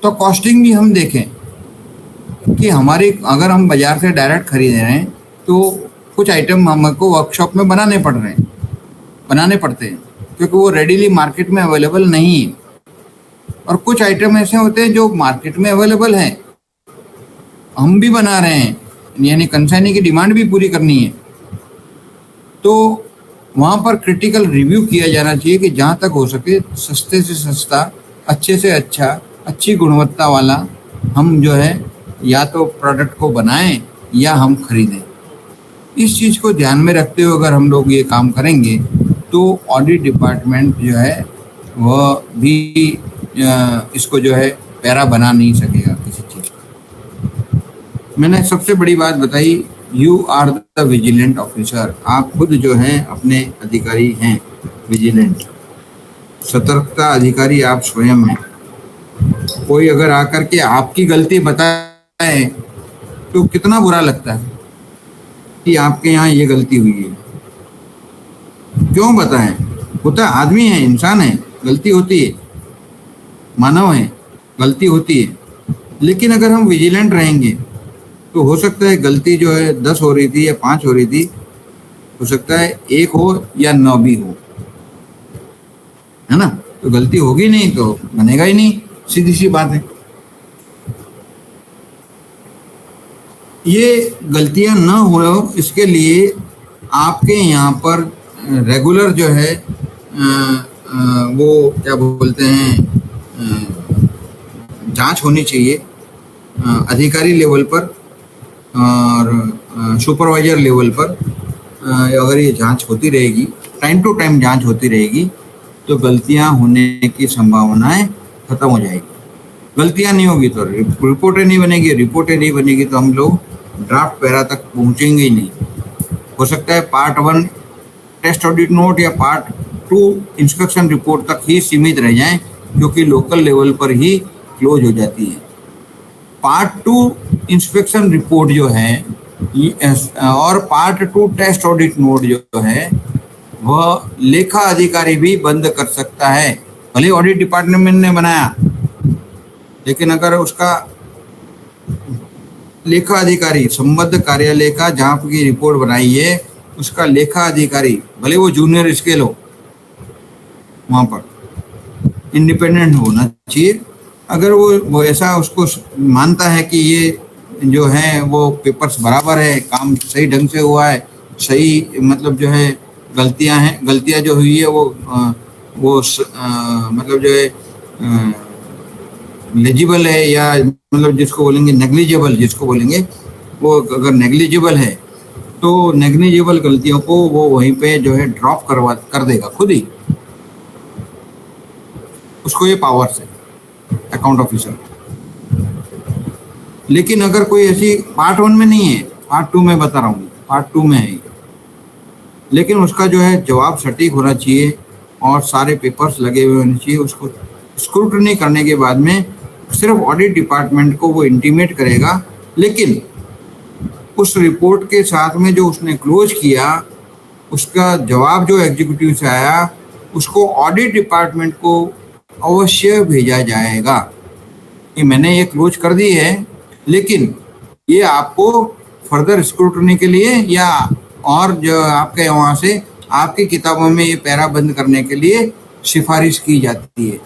तो कॉस्टिंग भी हम देखें कि हमारी अगर हम बाज़ार से डायरेक्ट खरीद रहे हैं तो कुछ आइटम हमको वर्कशॉप में बनाने पड़ते हैं क्योंकि वो रेडीली मार्केट में अवेलेबल नहीं है, और कुछ आइटम ऐसे होते हैं जो मार्केट में अवेलेबल हैं, हम भी बना रहे हैं, यानी कंसाइनी की डिमांड भी पूरी करनी है। तो वहाँ पर क्रिटिकल रिव्यू किया जाना चाहिए कि जहाँ तक हो सके सस्ते से सस्ता, अच्छे से अच्छा, अच्छी गुणवत्ता वाला हम जो है या तो प्रोडक्ट को बनाएं या हम खरीदें। इस चीज़ को ध्यान में रखते हुए अगर हम लोग ये काम करेंगे तो ऑडिट डिपार्टमेंट जो है वह भी इसको जो है पैरा बना नहीं सकेगा किसी चीज़ का। मैंने सबसे बड़ी बात बताई, you are the vigilant officer. आप खुद जो हैं अपने अधिकारी हैं, विजिलेंट, सतर्कता अधिकारी आप स्वयं हैं। कोई अगर आकर के आपकी गलती बताए तो कितना बुरा लगता है कि आपके यहाँ ये गलती हुई है। क्यों बताएं? होता है, आदमी है, इंसान है, गलती होती है, मानव है, गलती होती है। लेकिन अगर हम विजिलेंट रहेंगे तो हो सकता है गलती जो है 10 हो रही थी या 5 हो रही थी, हो सकता है 1 हो या 9 भी हो, है ना। तो गलती होगी नहीं तो बनेगा ही नहीं, सीधी सी बात है। ये गलतियां न हो इसके लिए आपके यहाँ पर रेगुलर जो है वो क्या बोलते हैं, जांच होनी चाहिए अधिकारी लेवल पर और सुपरवाइजर लेवल पर। अगर ये जांच होती रहेगी, टाइम टू टाइम जांच होती रहेगी, तो गलतियां होने की संभावनाएं खत्म हो जाएगी। गलतियां नहीं होगी तो रिपोर्टें नहीं बनेगी, रिपोर्टें नहीं बनेगी तो हम लोग ड्राफ्ट पैरा तक पहुंचेंगे ही नहीं। हो सकता है पार्ट 1 टेस्ट ऑडिट नोट या पार्ट 2 इंस्पेक्शन रिपोर्ट तक ही सीमित रह जाएं, जो कि लोकल लेवल पर ही क्लोज हो जाती है। पार्ट 2 इंस्पेक्शन रिपोर्ट जो है और पार्ट 2 टेस्ट ऑडिट नोट जो है वह लेखा अधिकारी भी बंद कर सकता है। भले ऑडिट डिपार्टमेंट ने बनाया, लेकिन अगर उसका लेखा अधिकारी संबद्ध कार्यालय का जहाँ की रिपोर्ट बनाई है उसका लेखा अधिकारी, भले वो जूनियर स्केल हो, वहाँ पर इंडिपेंडेंट होना चाहिए। अगर वो ऐसा उसको मानता है कि ये जो है वो पेपर्स बराबर है, काम सही ढंग से हुआ है, सही मतलब जो है गलतियां जो हुई है वो मतलब जो है लेजिबल है, या मतलब जिसको बोलेंगे नेग्लिजिबल, जिसको बोलेंगे वो अगर नेग्लिजिबल है तो नेग्लिजिबल गलतियों को वो वहीं पे जो है ड्रॉप कर देगा खुद ही, उसको ये पावर्स है अकाउंट ऑफिसर। लेकिन अगर कोई ऐसी पार्ट 1 में नहीं है, पार्ट 2 में बता रहा हूँ, पार्ट 2 में है, लेकिन उसका जो है जवाब सटीक होना चाहिए और सारे पेपर्स लगे हुए होने चाहिए। उसको स्क्रूटनी करने के बाद में सिर्फ ऑडिट डिपार्टमेंट को वो इंटीमेट करेगा, लेकिन उस रिपोर्ट के साथ में जो उसने क्लोज किया उसका जवाब जो एग्जीक्यूटिव से आया उसको ऑडिट डिपार्टमेंट को अवश्य भेजा जाएगा कि मैंने ये क्लोज कर दी है, लेकिन ये आपको फर्दर स्क्रूटनी के लिए या और जो आपके वहाँ से आपकी किताबों में ये पैरा बंद करने के लिए सिफारिश की जाती है।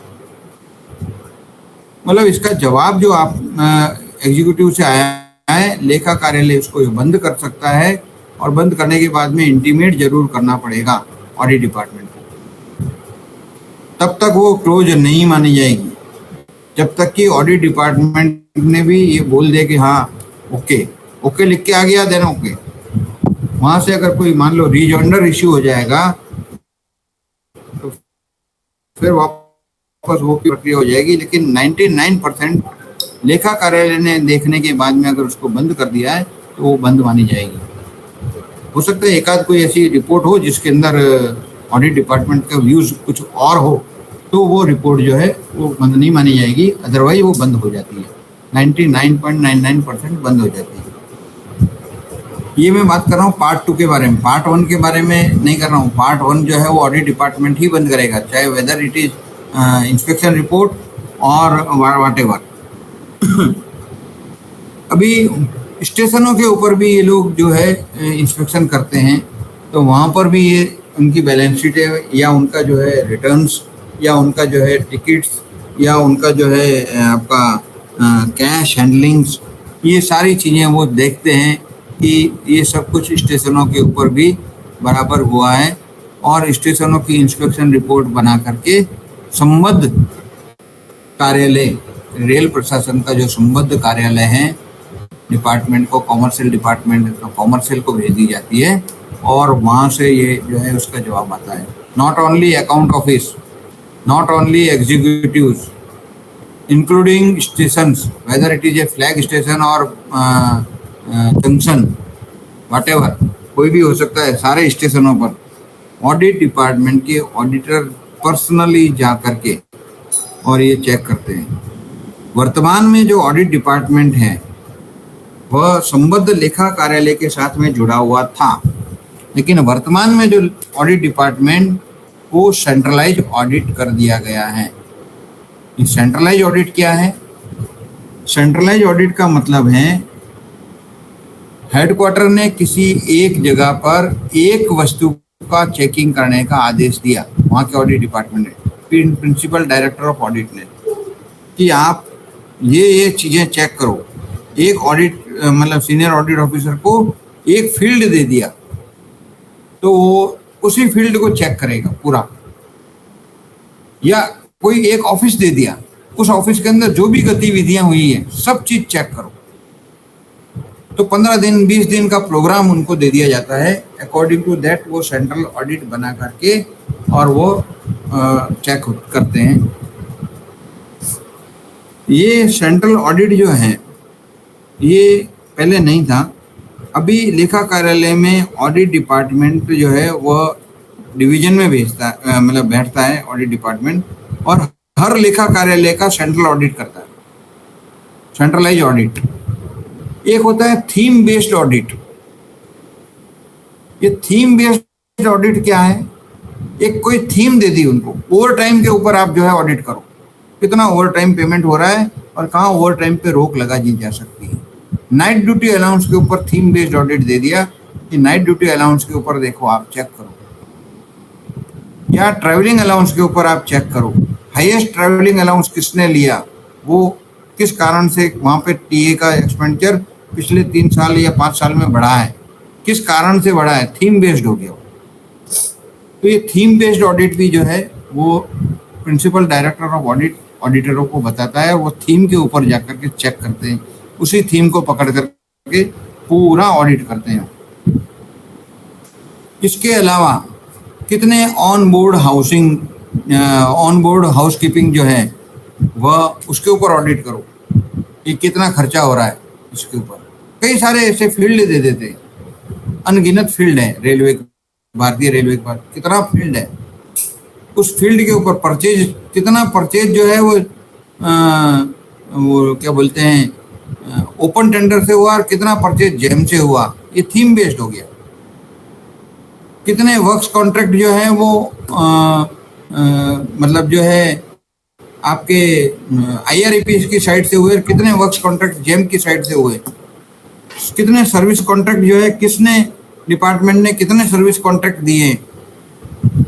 मतलब इसका जवाब जो आप एग्जीक्यूटिव से आया है, लेखा कार्यालय उसको बंद कर सकता है और बंद करने के बाद में इंटीमेट जरूर करना पड़ेगा ऑडिट डिपार्टमेंट को। तब तक वो क्लोज नहीं मानी जाएगी जब तक कि ऑडिट डिपार्टमेंट ने भी ये बोल दे कि हाँ ओके लिख के आ गया, देना ओके। वहां से अगर कोई मान लो रीजॉइंडर इश्यू हो जाएगा तो फिर वापस वो प्रक्रिया हो जाएगी। लेकिन 99% लेखा कार्यालय ने देखने के बाद में अगर उसको बंद कर दिया है तो वो बंद मानी जाएगी। हो सकता है एक आध कोई ऐसी रिपोर्ट हो जिसके अंदर ऑडिट डिपार्टमेंट का व्यूज कुछ और हो, तो वो रिपोर्ट जो है वो बंद नहीं मानी जाएगी, अदरवाइज वो बंद हो जाती है। 99.99% बंद हो जाती है। ये मैं बात कर रहा हूँ पार्ट 2 के बारे में, पार्ट 1 के बारे में नहीं कर रहा हूँ। पार्ट 1 जो है वो ऑडिट डिपार्टमेंट ही बंद करेगा, चाहे weather it is inspection report और व्हाटएवर। अभी स्टेशनों के ऊपर भी ये लोग जो है इंस्पेक्शन करते हैं, तो वहाँ पर भी ये उनकी बैलेंस शीट है या उनका जो है रिटर्न्स या उनका जो है टिकट्स या उनका जो है आपका कैश हैंडलिंग्स, ये सारी चीज़ें वो देखते हैं कि ये सब कुछ स्टेशनों के ऊपर भी बराबर हुआ है। और स्टेशनों की इंस्पेक्शन रिपोर्ट बना करके संबद्ध कार्यालय, रेल प्रशासन का जो संबद्ध कार्यालय है डिपार्टमेंट को, कॉमर्शियल डिपार्टमेंट तो कॉमर्शियल को भेज दी जाती है और वहाँ से ये जो है उसका जवाब आता है। Not only account office, not only executives, including stations, weather it is a flag station और जंक्शन, व्हाटएवर, कोई भी हो सकता है, सारे स्टेशनों पर ऑडिट डिपार्टमेंट के ऑडिटर पर्सनली जा करके और ये चेक करते हैं। वर्तमान में जो ऑडिट डिपार्टमेंट है वह संबद्ध लेखा कार्यालय के साथ में जुड़ा हुआ था, लेकिन वर्तमान में जो ऑडिट डिपार्टमेंट को सेंट्रलाइज ऑडिट कर दिया गया है। ये सेंट्रलाइज ऑडिट क्या है? सेंट्रलाइज ऑडिट का मतलब है हेडक्वार्टर ने किसी एक जगह पर एक वस्तु का चेकिंग करने का आदेश दिया, वहाँ के ऑडिट डिपार्टमेंट ने, प्रिंसिपल डायरेक्टर ऑफ ऑडिट ने, कि आप ये चीज़ें चेक करो। एक ऑडिट मतलब सीनियर ऑडिट ऑफिसर को एक फील्ड दे दिया तो वो उसी फील्ड को चेक करेगा पूरा, या कोई एक ऑफिस दे दिया, उस ऑफिस के अंदर जो भी गतिविधियां हुई है सब चीज चेक करो। तो 15 दिन 20 दिन का प्रोग्राम उनको दे दिया जाता है। अकॉर्डिंग टू दैट वो सेंट्रल ऑडिट बना करके और वो चेक करते हैं। ये सेंट्रल ऑडिट जो है ये पहले नहीं था। अभी लेखा कार्यालय में ऑडिट डिपार्टमेंट जो है वह डिवीजन में भेजता है, मतलब बैठता है ऑडिट डिपार्टमेंट, और हर लेखा कार्यालय का सेंट्रल ऑडिट करता है, सेंट्रलाइज ऑडिट। एक होता है थीम बेस्ड ऑडिट। ये थीम बेस्ड ऑडिट क्या है? एक कोई थीम दे दी उनको, ओवर टाइम के ऊपर आप जो है ऑडिट करो, कितना ओवर टाइम पेमेंट हो रहा है और कहाँ ओवर टाइम पे रोक लगा दी जा सकती है। नाइट ड्यूटी अलाउंस के ऊपर थीम बेस्ड ऑडिट दे दिया कि नाइट ड्यूटी अलाउंस के ऊपर देखो आप चेक करो, या ट्रैवलिंग अलाउंस के ऊपर आप चेक करो, हाईएस्ट ट्रैवलिंग अलाउंस किसने लिया, वो किस कारण से वहाँ पे टीए का एक्सपेंडिचर पिछले 3 साल या 5 साल में बढ़ा है, किस कारण से बढ़ा है, थीम बेस्ड हो गया। तो ये थीम बेस्ड ऑडिट भी जो है वो प्रिंसिपल डायरेक्टर ऑफ ऑडिट ऑडिटरों को बताता है, वो थीम के ऊपर जाकर के चेक करते हैं, उसी थीम को पकड़ करके पूरा ऑडिट करते हैं। इसके अलावा कितने ऑन बोर्ड हाउसकीपिंग जो है वह उसके ऊपर ऑडिट करो कि कितना खर्चा हो रहा है, इसके ऊपर कई सारे ऐसे फील्ड दे देते हैं, अनगिनत फील्ड है रेलवे, भारतीय रेलवे के पास कितना फील्ड है, उस फील्ड के ऊपर परचेज, कितना परचेज जो है वो क्या बोलते हैं ओपन टेंडर से हुआ और कितना परचेज जेम से हुआ, ये थीम बेस्ड हो गया। कितने वर्क्स कॉन्ट्रैक्ट जो है वो मतलब जो है आपके IRAP की साइड से हुए, कितने वर्क्स कॉन्ट्रैक्ट जेम की साइड से हुए, कितने सर्विस कॉन्ट्रैक्ट जो है किसने डिपार्टमेंट ने कितने सर्विस कॉन्ट्रैक्ट दिए,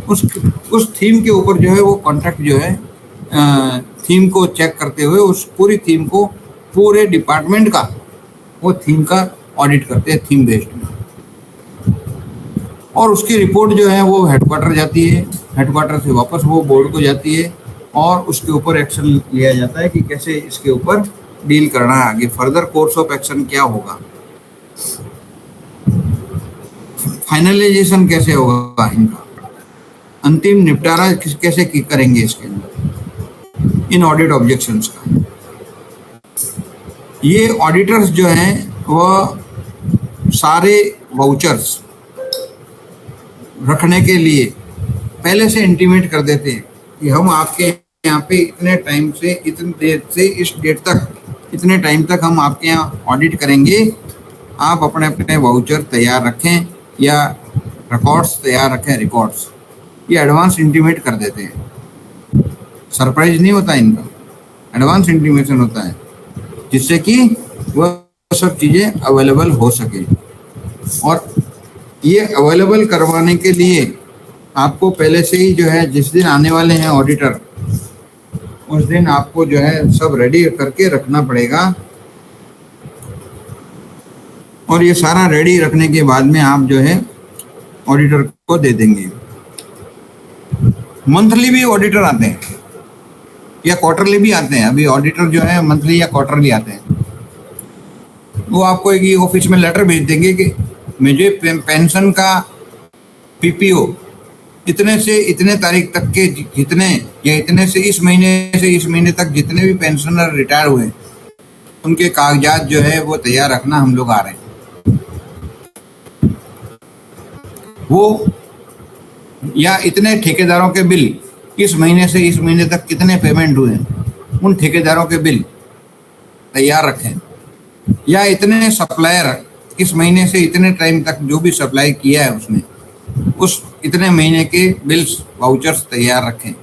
उस थीम के ऊपर जो है वो कॉन्ट्रैक्ट जो है थीम को चेक करते हुए उस पूरी थीम को, पूरे डिपार्टमेंट का वो थीम का ऑडिट करते हैं थीम बेस्ड में, और उसकी रिपोर्ट जो है वो हेडक्वार्टर जाती है, हेडक्वार्टर से वापस वो बोर्ड को जाती है और उसके ऊपर एक्शन लिया जाता है कि कैसे इसके ऊपर डील करना है, आगे फर्दर कोर्स ऑफ एक्शन क्या होगा, फाइनलाइजेशन कैसे होगा, इनका अंतिम निपटारा कैसे करेंगे इसके अंदर इन ऑडिट ऑब्जेक्शंस का। ये ऑडिटर्स जो हैं वह सारे वाउचर्स रखने के लिए पहले से इंटीमेट कर देते हैं कि हम आपके यहाँ पे इतने टाइम से इतनी देर से इस डेट तक, इतने टाइम तक हम आपके यहाँ ऑडिट करेंगे, आप अपने अपने वाउचर तैयार रखें या रिकॉर्ड्स तैयार रखें, रिकॉर्ड्स ये एडवांस इंटीमेट कर देते हैं। सरप्राइज नहीं होता इनका, एडवांस इंटीमेशन होता है जिससे कि वह सब चीज़ें अवेलेबल हो सके। और ये अवेलेबल करवाने के लिए आपको पहले से ही जो है जिस दिन आने वाले हैं ऑडिटर, उस दिन आपको जो है सब रेडी करके रखना पड़ेगा, और ये सारा रेडी रखने के बाद में आप जो है ऑडिटर को दे देंगे। मंथली भी ऑडिटर आते हैं या क्वार्टरली भी आते हैं, अभी ऑडिटर जो है मंथली या क्वार्टरली आते हैं। वो आपको एक ऑफिस में लेटर भेज देंगे कि मुझे पेंशन का पीपीओ इतने से इतने तारीख तक के जितने, या इतने से इस महीने तक जितने भी पेंशनर रिटायर हुए उनके कागजात जो है वो तैयार रखना, हम लोग आ रहे हैं। वो या इतने ठेकेदारों के बिल, इस महीने से इस महीने तक कितने पेमेंट हुए उन ठेकेदारों के बिल तैयार रखें, या इतने सप्लायर इस महीने से इतने टाइम तक जो भी सप्लाई किया है उसने, उस इतने महीने के बिल्स वाउचर्स तैयार रखें।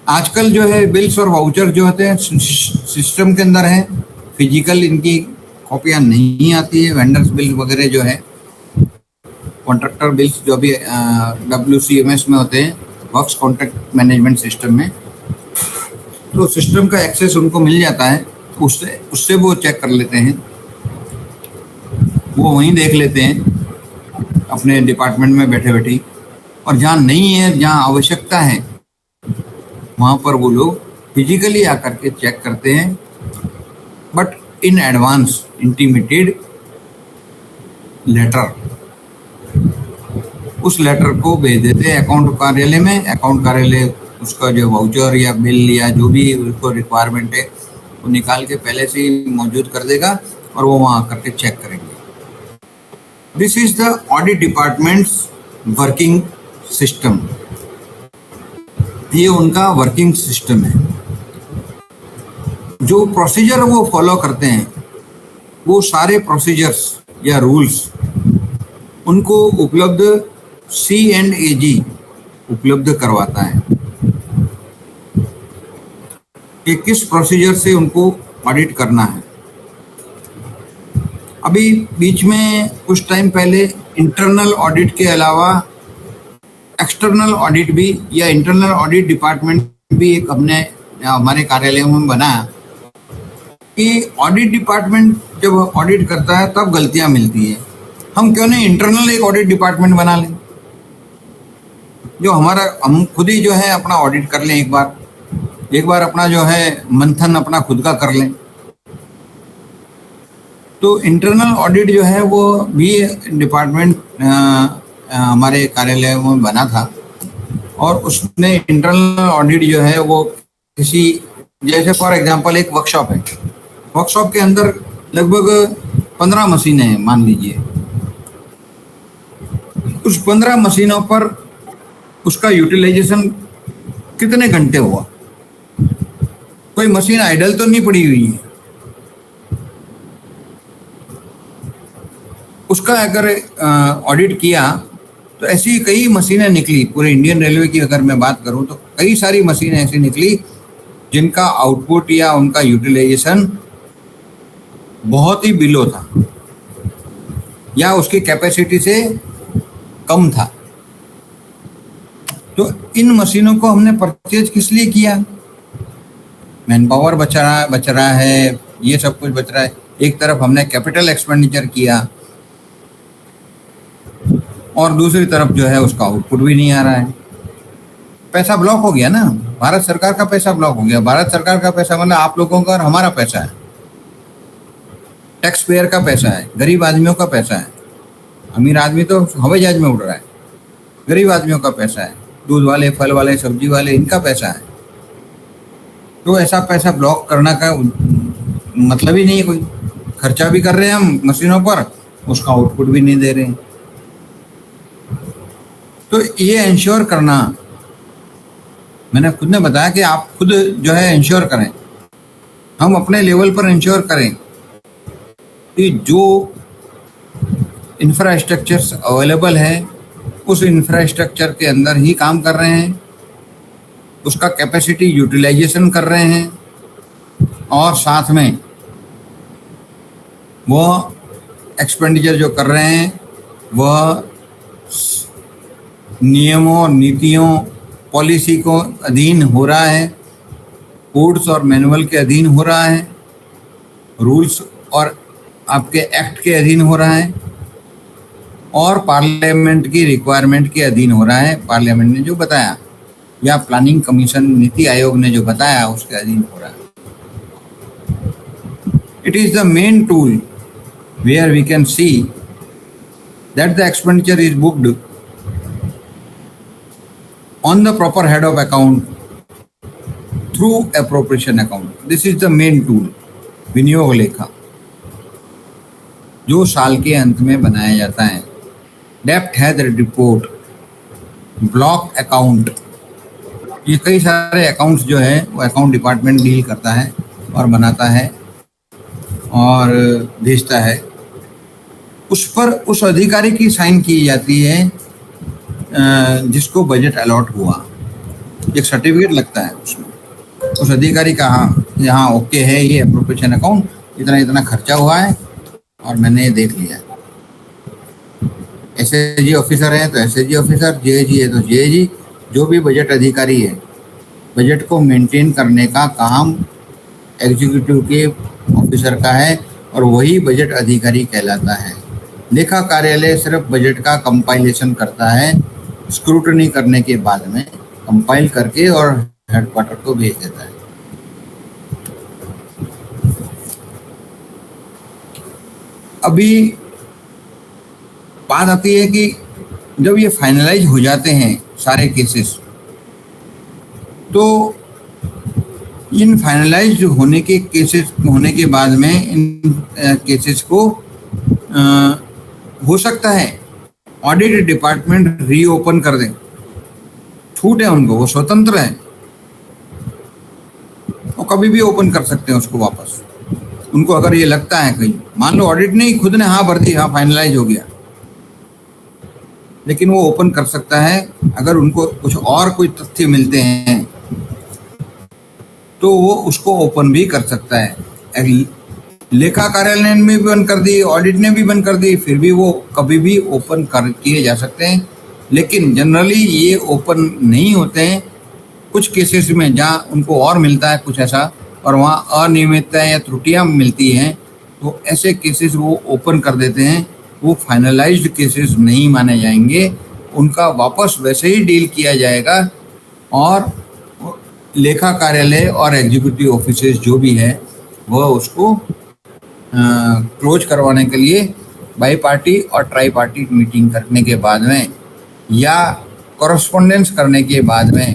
आजकल जो है बिल्स और वाउचर जो होते हैं सिस्टम के अंदर हैं, फिजिकल इनकी कॉपियां नहीं आती है। वेंडर्स बिल वगैरह जो है, कॉन्ट्रैक्टर बिल्स जो भी WCMS में होते हैं, वर्क्स कॉन्ट्रैक्ट मैनेजमेंट सिस्टम में, तो सिस्टम का एक्सेस उनको मिल जाता है, उससे वो चेक कर लेते हैं, वो वहीं देख लेते हैं अपने डिपार्टमेंट में बैठे बैठे। और जहाँ नहीं है, जहाँ आवश्यकता है, वहाँ पर वो लोग फिजिकली आकर के चेक करते हैं, but in advance intimated letter, उस लेटर को भेज देते हैं अकाउंट कार्यालय में। अकाउंट कार्यालय उसका जो वाउचर या बिल या जो भी उसको रिक्वायरमेंट है वो निकाल के पहले से ही मौजूद कर देगा और वो वहाँ आकर के चेक करेंगे। This is the audit departments working system. ये उनका वर्किंग सिस्टम है। जो प्रोसीजर वो फॉलो करते हैं, वो सारे प्रोसीजर्स या रूल्स उनको उपलब्ध C&AG उपलब्ध करवाता है कि किस प्रोसीजर से उनको ऑडिट करना है। अभी बीच में कुछ टाइम पहले इंटरनल ऑडिट के अलावा एक्सटर्नल ऑडिट भी, या इंटरनल ऑडिट डिपार्टमेंट भी एक हमने हमारे कार्यालय में बनाया कि ऑडिट डिपार्टमेंट जब ऑडिट करता है तब गलतियां मिलती है, हम क्यों नहीं इंटरनल एक ऑडिट डिपार्टमेंट बना लें, जो हम खुद ही जो है अपना ऑडिट कर लें, एक बार अपना जो है मंथन अपना खुद का कर लें। तो इंटरनल ऑडिट जो है वो भी डिपार्टमेंट हमारे कार्यालय में बना था, और उसने इंटरनल ऑडिट जो है वो किसी, जैसे फॉर एग्जांपल एक वर्कशॉप है, वर्कशॉप के अंदर लगभग 15 मशीनें हैं मान लीजिए। उस 15 मशीनों पर उसका यूटिलाइजेशन कितने घंटे हुआ, कोई मशीन आइडल तो नहीं पड़ी हुई है। उसका अगर ऑडिट किया तो ऐसी कई मशीनें निकली, पूरे इंडियन रेलवे की अगर मैं बात करूं तो कई सारी मशीनें ऐसी निकली जिनका आउटपुट या उनका यूटिलाइजेशन बहुत ही बिलो था या उसकी कैपेसिटी से कम था। तो इन मशीनों को हमने परचेज किस लिए किया? मैन पावर बच रहा है, ये सब कुछ बच रहा है। एक तरफ हमने कैपिटल एक्सपेंडिचर किया और दूसरी तरफ जो है उसका आउटपुट भी नहीं आ रहा है। पैसा ब्लॉक हो गया ना, भारत सरकार का पैसा ब्लॉक हो गया। भारत सरकार का पैसा मतलब आप लोगों का और हमारा पैसा है, टैक्स पेयर का पैसा है, गरीब आदमियों का पैसा है। अमीर आदमी तो हवाई जहाज में उड़ रहा है, गरीब आदमियों का पैसा है, दूध वाले, फल वाले, सब्जी वाले, इनका पैसा है। तो ऐसा पैसा ब्लॉक करना का मतलब ही नहीं है कोई। खर्चा भी कर रहे हैं हम मशीनों पर, उसका आउटपुट भी नहीं दे रहे हैं। तो ये इंश्योर करना, मैंने खुद ने बताया कि आप खुद जो है इंश्योर करें, हम अपने लेवल पर इंश्योर करें कि जो इंफ्रास्ट्रक्चर्स अवेलेबल है उस इंफ्रास्ट्रक्चर के अंदर ही काम कर रहे हैं, उसका कैपेसिटी यूटिलाइजेशन कर रहे हैं, और साथ में वो एक्सपेंडिचर जो कर रहे हैं वह नियमों, नीतियों, पॉलिसी को अधीन हो रहा है, कोड्स और मैनुअल के अधीन हो रहा है, रूल्स और आपके एक्ट के अधीन हो रहा है, और पार्लियामेंट की रिक्वायरमेंट के अधीन हो रहा है। पार्लियामेंट ने जो बताया या प्लानिंग कमीशन, नीति आयोग ने जो बताया उसके अधीन हो रहा है। It is the main tool where we can see that the expenditure is booked on the proper head of account through appropriation account. This is the main tool, विनियोग लेखा, जो साल के अंत में बनाया जाता है. डेप्ट हेड रिपोर्ट, ब्लॉक अकाउंट, ये कई सारे अकाउंट्स जो है वो अकाउंट डिपार्टमेंट डील करता है और बनाता है और भेजता है. उस पर उस अधिकारी की साइन की जाती है जिसको बजट अलॉट हुआ. एक सर्टिफिकेट लगता है उसमें, उस अधिकारी का हाँ यहाँ ओके है, ये अप्रोप्रिएशन अकाउंट इतना इतना खर्चा हुआ है और मैंने ये देख लिया. एसएजी ऑफिसर है तो एसएजी ऑफिसर, जेएजी है तो जेएजी, जो भी बजट अधिकारी है, बजट को मेंटेन करने का काम एग्जीक्यूटिव के ऑफिसर का है और वही बजट अधिकारी कहलाता है. लेखा कार्यालय सिर्फ बजट का कंपाइलेशन करता है, स्क्रूटनी करने के बाद में कंपाइल करके और हेडक्वार्टर को भेज देता है. अभी बात आती है कि जब ये फाइनलाइज हो जाते हैं सारे केसेस, तो इन फाइनलाइज होने के केसेस होने के बाद में इन केसेस को हो सकता है ऑडिट डिपार्टमेंट रीओपन कर दें. छूट है उनको, वो स्वतंत्र है, वो कभी भी ओपन कर सकते हैं उसको वापस. उनको अगर ये लगता है कहीं, मान लो ऑडिट ने खुद ने हाँ भर दी, हाँ फाइनलाइज हो गया, लेकिन वो ओपन कर सकता है. अगर उनको कुछ और कोई तथ्य मिलते हैं तो वो उसको ओपन भी कर सकता है. लेखा कार्यालय ने भी बंद कर दी, ऑडिट ने भी बंद कर दी, फिर भी वो कभी भी ओपन कर किए जा सकते हैं. लेकिन जनरली ये ओपन नहीं होते हैं. कुछ केसेस में जहाँ उनको और मिलता है कुछ ऐसा और वहाँ अनियमितताएं या त्रुटियाँ मिलती हैं, तो ऐसे केसेस वो ओपन कर देते हैं. वो फाइनलाइज्ड केसेस नहीं माने जाएंगे, उनका वापस वैसे ही डील किया जाएगा और लेखा कार्यालय और एग्जीक्यूटिव ऑफिसेस जो भी है वह उसको क्लोज करवाने के लिए बाई पार्टी और ट्राई पार्टी मीटिंग करने के बाद में या कॉरस्पॉन्डेंस करने के बाद में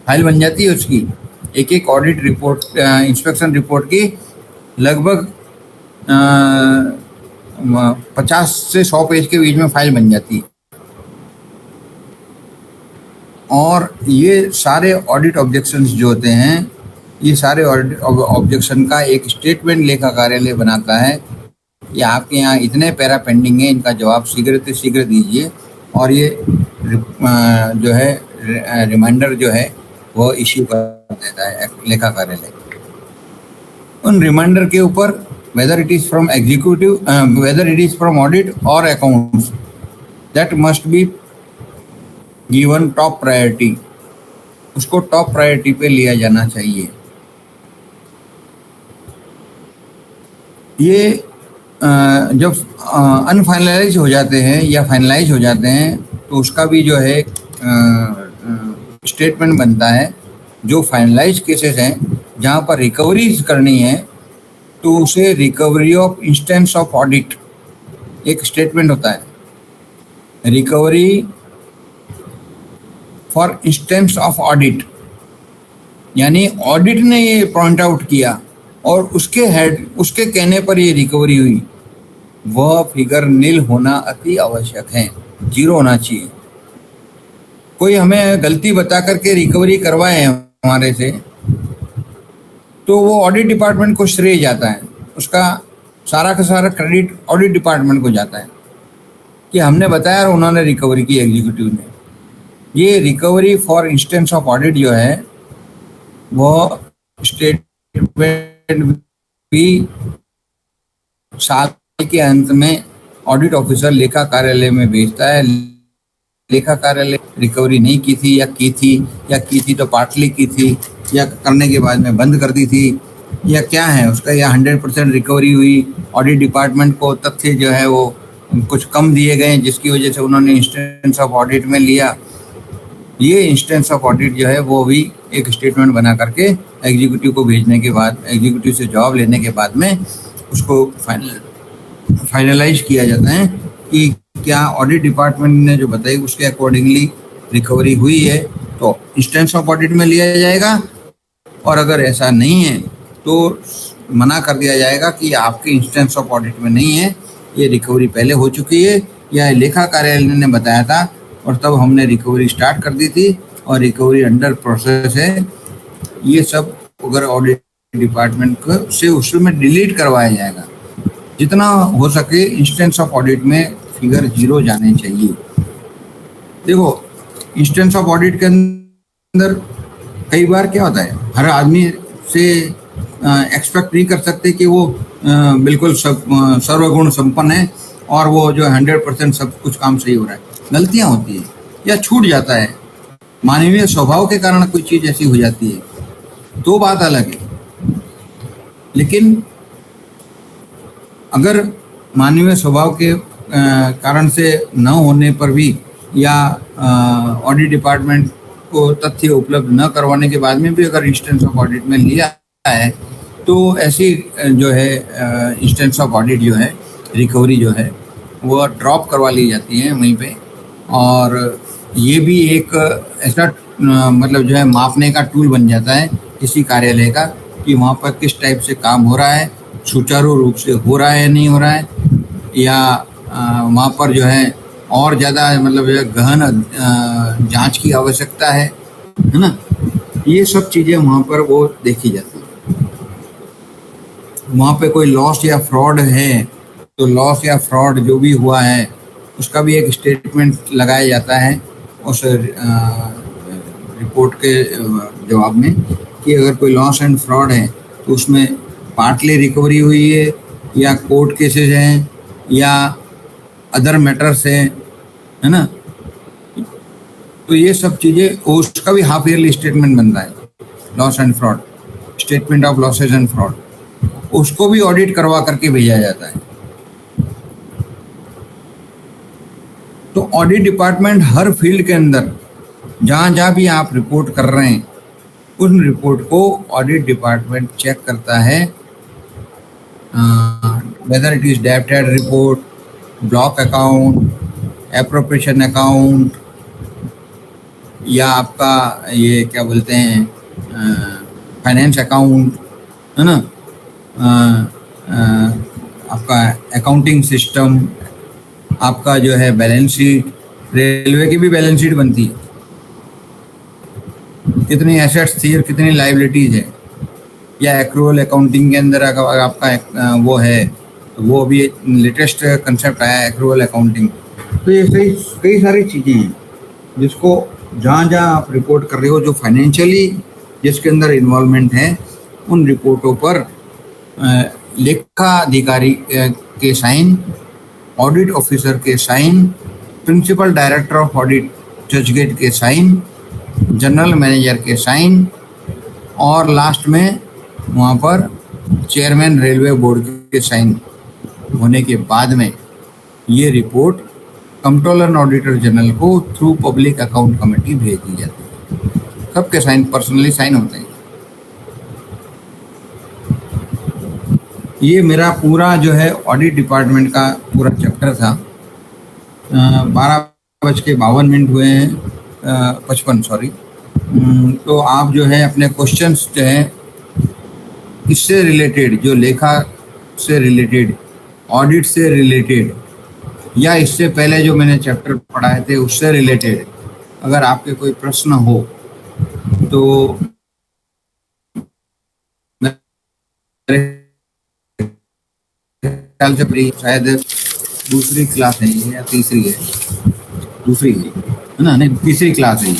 फाइल बन जाती है उसकी. एक एक ऑडिट रिपोर्ट, इंस्पेक्शन रिपोर्ट की लगभग 50 से 100 पेज के बीच में फाइल बन जाती है. और ये सारे ऑडिट ऑब्जेक्शंस जो होते हैं, ये सारे ऑडिट ऑब्जेक्शन का एक स्टेटमेंट लेखा कार्यालय बनाता है कि आपके यहाँ इतने पैरा पेंडिंग है, इनका जवाब शीघ्र से शीघ्र दीजिए. और ये जो है रिमाइंडर जो है वो इश्यू कर देता है लेखा कार्यालय. उन रिमाइंडर के ऊपर whether it is from executive, whether it is from audit or accounts, that must be given top priority. उसको टॉप प्रायोरिटी पे लिया जाना चाहिए. ये जब अनफाइनलाइज हो जाते हैं या फाइनलाइज हो जाते हैं तो उसका भी जो है स्टेटमेंट बनता है. जो फाइनलाइज केसेस हैं जहाँ पर रिकवरीज करनी है तो उसे recovery of instance of audit एक स्टेटमेंट होता है. Recovery for instance of audit, यानी ऑडिट ने ये पॉइंट आउट किया और उसके कहने पर ये रिकवरी हुई, वह फिगर नील होना अति आवश्यक है, 0 होना चाहिए. कोई हमें गलती बता करके रिकवरी करवाए हमारे से तो वो ऑडिट डिपार्टमेंट को श्रेय जाता है, उसका सारा का सारा क्रेडिट ऑडिट डिपार्टमेंट को जाता है कि हमने बताया और उन्होंने रिकवरी की एग्जीक्यूटिव ने. ये recovery for instance of audit जो है वो स्टेटमेंट भी साल के अंत में ऑडिट ऑफिसर लेखा कार्यालय में भेजता है. लेखा कार्यालय रिकवरी नहीं की थी या की थी तो पार्टली की थी या करने के बाद में बंद कर दी थी या क्या है उसका, या 100% रिकवरी हुई. ऑडिट डिपार्टमेंट को तथ्य जो है वो कुछ कम दिए गए जिसकी वजह से उन्होंने इंस्टेंस ऑफ ऑडिट में लिया. ये इंस्टेंस ऑफ ऑडिट जो है वो भी एक स्टेटमेंट बना करके एग्जीक्यूटिव को भेजने के बाद, एग्जीक्यूटिव से जवाब लेने के बाद में उसको फाइनलाइज किया जाता है कि क्या ऑडिट डिपार्टमेंट ने जो बताई उसके अकॉर्डिंगली रिकवरी हुई है तो इंस्टेंस ऑफ ऑडिट में लिया जाएगा, और अगर ऐसा नहीं है तो मना कर दिया जाएगा कि आपके इंस्टेंस ऑफ ऑडिट में नहीं है, ये रिकवरी पहले हो चुकी है या लेखा कार्यालय ने बताया था और तब हमने रिकवरी स्टार्ट कर दी थी और रिकवरी अंडर प्रोसेस है। ये सब अगर ऑडिट डिपार्टमेंट को से उसमें डिलीट करवाया जाएगा। जितना हो सके इंस्टेंस ऑफ ऑडिट में फिगर 0 जाने चाहिए। देखो इंस्टेंस ऑफ ऑडिट के अंदर कई बार क्या होता है, हर आदमी से एक्सपेक्ट नहीं कर सकते कि वो बिल्कुल सर्वगुण संपन्न है और वो जो 100% सब कुछ काम सही हो रहा है। गलतियां होती है या छूट जाता है, मानवीय स्वभाव के कारण कोई चीज़ ऐसी हो जाती है तो बात अलग है। लेकिन अगर मानवीय स्वभाव के कारण से न होने पर भी या ऑडिट डिपार्टमेंट को तथ्य उपलब्ध न करवाने के बाद में भी अगर इंस्टेंस ऑफ ऑडिट में लिया है तो ऐसी जो है इंस्टेंस ऑफ ऑडिट जो है रिकवरी जो है वो ड्रॉप करवा ली जाती है वहीं पे। और ये भी एक ऐसा मतलब जो है मापने का टूल बन जाता है किसी कार्यालय का कि वहाँ पर किस टाइप से काम हो रहा है, सुचारू रूप से हो रहा है या नहीं हो रहा है, या वहाँ पर जो है और ज़्यादा मतलब जो है गहन जांच की आवश्यकता है ना। ये सब चीज़ें वहाँ पर वो देखी जाती है। वहाँ पे कोई लॉस या फ्रॉड है तो लॉस या फ्रॉड जो भी हुआ है उसका भी एक स्टेटमेंट लगाया जाता है उस रिपोर्ट के जवाब में कि अगर कोई लॉस एंड फ्रॉड है तो उसमें पार्टली रिकवरी हुई है या कोर्ट केसेस हैं या अदर मैटर्स है ना। तो ये सब चीज़ें उसका भी हाफ ईयरली स्टेटमेंट बनता है, loss and fraud, statement of losses and fraud, उसको भी ऑडिट करवा करके भेजा जाता है। तो ऑडिट डिपार्टमेंट हर फील्ड के अंदर जहाँ जहाँ भी आप रिपोर्ट कर रहे हैं उन रिपोर्ट को ऑडिट डिपार्टमेंट चेक करता है, whether it is debited report, block account, appropriation account, या आपका ये क्या बोलते हैं फाइनेंस अकाउंट है ना, आपका अकाउंटिंग सिस्टम, आपका जो है बैलेंस शीट, रेलवे की भी बैलेंस शीट बनती है, कितनी एसेट्स थी और कितनी लाइबिलिटीज है, या एक्रूअल अकाउंटिंग के अंदर अगर आपका वो है तो वो भी लेटेस्ट कंसेप्ट आया है एक्रूअल अकाउंटिंग। तो ये कई सारी चीज़ें हैं जिसको जहाँ जहाँ आप रिपोर्ट कर रहे हो जो फाइनेंशियली जिसके अंदर इन्वॉल्वमेंट है उन रिपोर्टों पर लेखाधिकारी के साइन, ऑडिट ऑफिसर के sign, principal director of audit जजगेट के साइन, जनरल मैनेजर के साइन और लास्ट में वहाँ पर चेयरमैन रेलवे बोर्ड के साइन होने के बाद में ये report controller and auditor general को थ्रू पब्लिक अकाउंट कमेटी भेज दी जाती है। सबके साइन पर्सनली साइन होते हैं। ये मेरा पूरा जो है ऑडिट डिपार्टमेंट का पूरा चैप्टर था। 12:52 हुए हैं, 55 सॉरी। तो आप जो है अपने क्वेश्चंस जो है इससे रिलेटेड, जो लेखा से रिलेटेड, ऑडिट से रिलेटेड या इससे पहले जो मैंने चैप्टर पढ़ाए थे उससे रिलेटेड अगर आपके कोई प्रश्न हो तो ख्याल से शायद दूसरी क्लास है या तीसरी है, दूसरी है ना, नहीं तीसरी क्लास है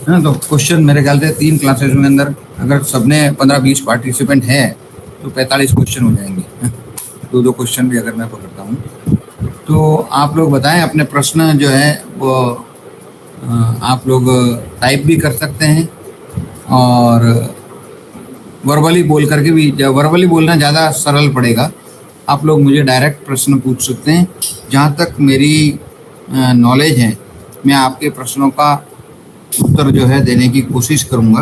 ना। तो क्वेश्चन मेरे ख्याल से 3 क्लासेस में अंदर अगर सबने 15-20 पार्टिसिपेंट है तो 45 क्वेश्चन हो जाएंगे। 2-2 क्वेश्चन भी अगर मैं पकड़ता हूँ तो आप लोग बताएं अपने प्रश्न जो है वो आप लोग टाइप भी कर सकते हैं और वर्बली बोल करके भी, वर्बली बोलना ज़्यादा सरल पड़ेगा। आप लोग मुझे डायरेक्ट प्रश्न पूछ सकते हैं। जहाँ तक मेरी नॉलेज है मैं आपके प्रश्नों का उत्तर जो है देने की कोशिश करूँगा।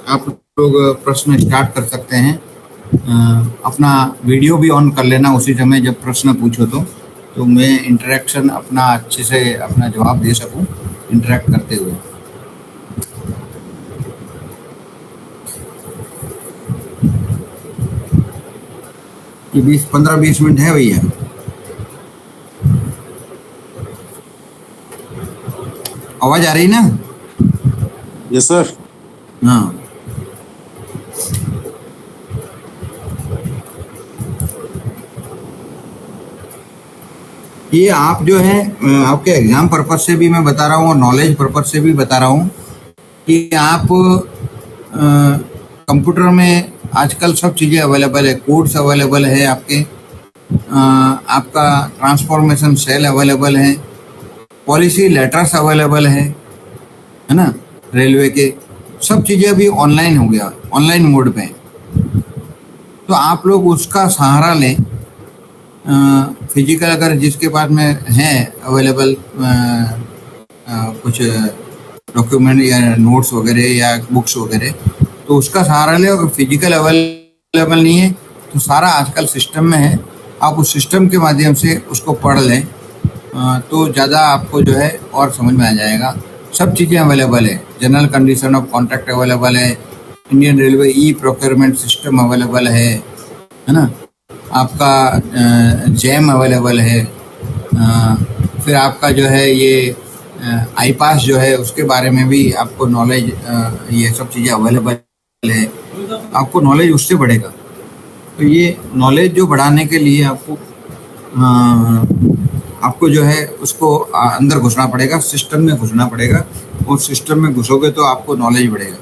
आप लोग प्रश्न स्टार्ट कर सकते हैं अपना वीडियो भी ऑन कर लेना उसी समय जब प्रश्न पूछो तो मैं इंटरेक्शन अपना अच्छे से अपना जवाब दे सकूं इंटरेक्ट करते हुए। ये 15-20 मिनट है भैया। आवाज आ रही ना? Yes sir. हाँ, ये आप जो है आपके एग्जाम पर्पज से भी मैं बता रहा हूँ और नॉलेज पर्पज से भी बता रहा हूँ कि आप कंप्यूटर में आजकल सब चीज़ें अवेलेबल है, कोड्स अवेलेबल है आपके, आपका ट्रांसफॉर्मेशन सेल अवेलेबल है, पॉलिसी लेटर्स अवेलेबल है ना, रेलवे के सब चीज़ें अभी ऑनलाइन हो गया, ऑनलाइन मोड पे है। तो आप लोग उसका सहारा लें। फिजिकल अगर जिसके पास में है अवेलेबल कुछ डॉक्यूमेंट या नोट्स वगैरह या बुक्स वगैरह तो उसका सहारा लें। अगर फिजिकल अवेलेबल नहीं है तो सारा आजकल सिस्टम में है, आप उस सिस्टम के माध्यम से उसको पढ़ लें तो ज़्यादा आपको जो है और समझ में आ जाएगा। सब चीज़ें अवेलेबल है, general condition of contract available है, Indian railway e procurement system available है ना, आपका जैम अवेलेबल है, फिर आपका जो है ये आई पास जो है उसके बारे में भी आपको नॉलेज, ये सब चीज़ें अवेलेबल है, आपको नॉलेज उससे बढ़ेगा। तो ये नॉलेज जो बढ़ाने के लिए आपको जो है उसको अंदर घुसना पड़ेगा, सिस्टम में घुसना पड़ेगा, और सिस्टम में घुसोगे तो आपको नॉलेज बढ़ेगा।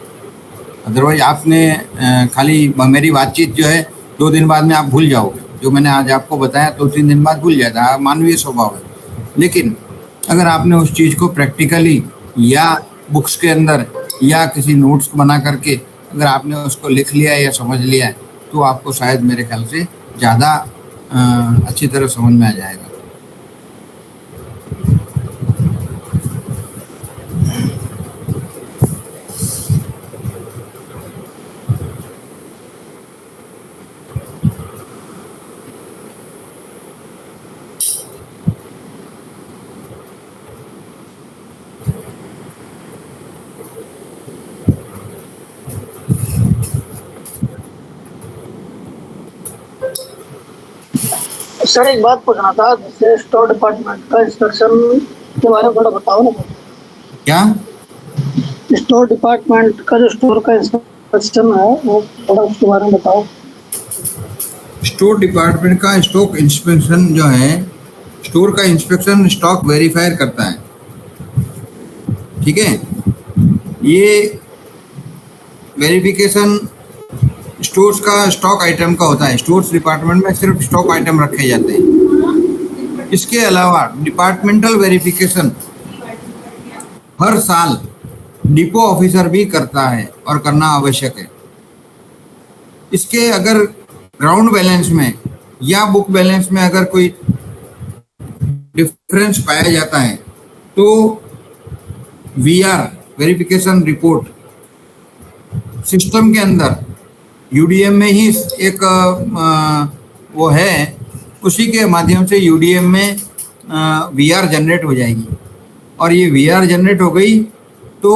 अदरवाइज आपने खाली मेरी बातचीत जो है 2 दिन बाद में आप भूल जाओगे, जो मैंने आज आपको बताया 2-3 दिन बाद भूल जाता है, मानवीय स्वभाव है। लेकिन अगर आपने उस चीज़ को प्रैक्टिकली या बुक्स के अंदर या किसी नोट्स को बना करके अगर आपने उसको लिख लिया या समझ लिया है तो आपको शायद मेरे ख्याल से ज़्यादा अच्छी तरह समझ में आ जाएगा। सर एक बात पूछना था, जैसे स्टोर डिपार्टमेंट का इंस्ट्रक्शन के बारे में थोड़ा बताओ ना। क्या? स्टोर डिपार्टमेंट का जो स्टोर का इंस्ट्रक्शन है वो थोड़ा उसके बारे में बताओ। स्टोर डिपार्टमेंट का स्टॉक इंस्पेक्शन जो है, स्टोर का इंस्पेक्शन स्टॉक वेरीफायर करता है, ठीक है। ये वेरिफिकेशन स्टोर्स का स्टॉक आइटम का होता है। स्टोर्स डिपार्टमेंट में सिर्फ स्टॉक आइटम रखे जाते हैं। इसके अलावा डिपार्टमेंटल वेरिफिकेशन हर साल डिपो ऑफिसर भी करता है और करना आवश्यक है। इसके अगर ग्राउंड बैलेंस में या बुक बैलेंस में अगर कोई डिफरेंस पाया जाता है तो वीआर वेरिफिकेशन रिपोर्ट सिस्टम के अंदर यूडीएम में ही एक वो है, उसी के माध्यम से यूडीएम में वीआर जनरेट हो जाएगी, और ये वीआर जनरेट हो गई तो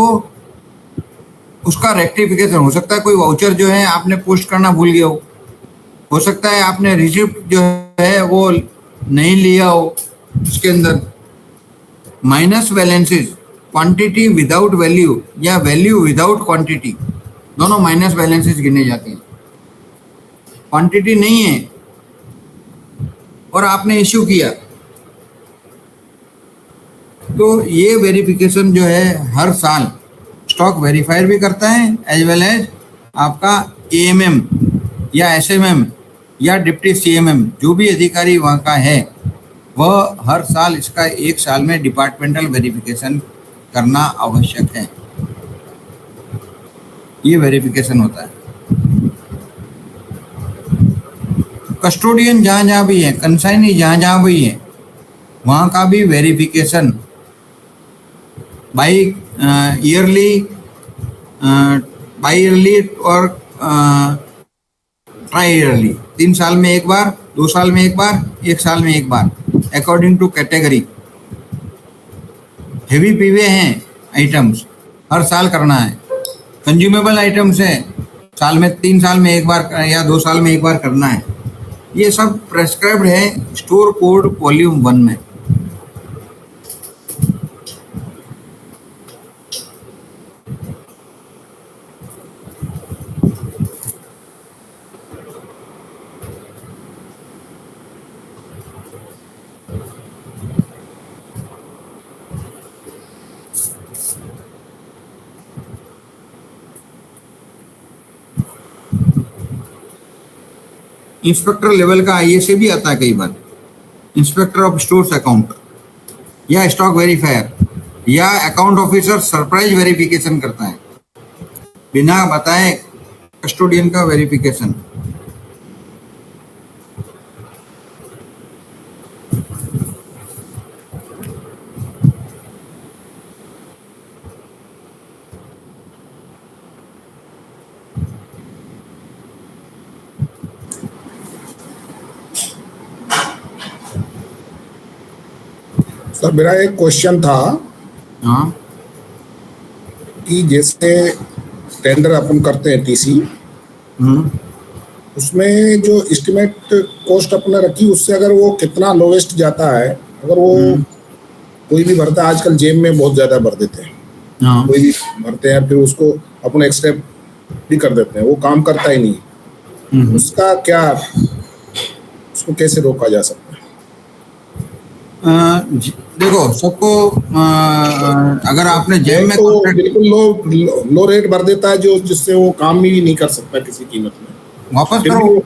उसका रेक्टिफिकेशन हो सकता है। कोई वाउचर जो है आपने पोस्ट करना भूल गया हो सकता है आपने रिसिप्ट जो है वो नहीं लिया हो, उसके अंदर minus balances, quantity without value या वैल्यू विदाउट क्वांटिटी, दोनों माइनस बैलेंसेस गिने जाते हैं। क्वांटिटी नहीं है और आपने इश्यू किया तो ये वेरिफिकेशन जो है हर साल स्टॉक वेरीफायर भी करता है, एज वेल एज आपका एएमएम या एसएमएम या डिप्टी सीएमएम जो भी अधिकारी वहाँ का है वह हर साल इसका 1 साल में डिपार्टमेंटल वेरिफिकेशन करना आवश्यक है। ये वेरिफिकेशन होता है। कस्टोडियन जहाँ जहाँ भी है, कंसाइनी जहाँ जहाँ भी है, वहाँ का भी वेरिफिकेशन बाई ईयरली और ट्राई ईयरली, 3 साल में एक बार, 2 साल में एक बार, 1 साल में एक बार, अकॉर्डिंग टू कैटेगरी। हेवी पीवे हैं आइटम्स, हर साल करना है। कंज्यूमेबल आइटम्स है, साल में 3 साल में एक बार या 2 साल में एक बार करना है। ये सब प्रेस्क्राइब्ड है स्टोर कोड वॉल्यूम 1 में। इंस्पेक्टर लेवल का आईएसए भी आता है कई बार, इंस्पेक्टर ऑफ स्टोर्स अकाउंट या स्टॉक वेरीफायर या अकाउंट ऑफिसर सरप्राइज वेरिफिकेशन करता है, बिना बताए कस्टोडियन का वेरिफिकेशन। सर मेरा एक क्वेश्चन था हाँ कि जैसे टेंडर अपन करते हैं टीसी, उसमें जो एस्टिमेट कॉस्ट अपने रखी उससे अगर वो कितना लोवेस्ट जाता है, अगर वो कोई भी भरता है, आजकल जेब में बहुत ज्यादा भर देते हैं, हाँ कोई भी भरते हैं फिर उसको अपन एक्सेप्ट भी कर देते हैं, वो काम करता ही नहीं। उसका क्या, उसको कैसे रोका जा सकता है? देखो सबको अगर आपने जेब में तो बिल्कुल लो रेट भर देता है जो जिससे वो काम भी नहीं कर सकता किसी कीमत में, वापस फिर करो,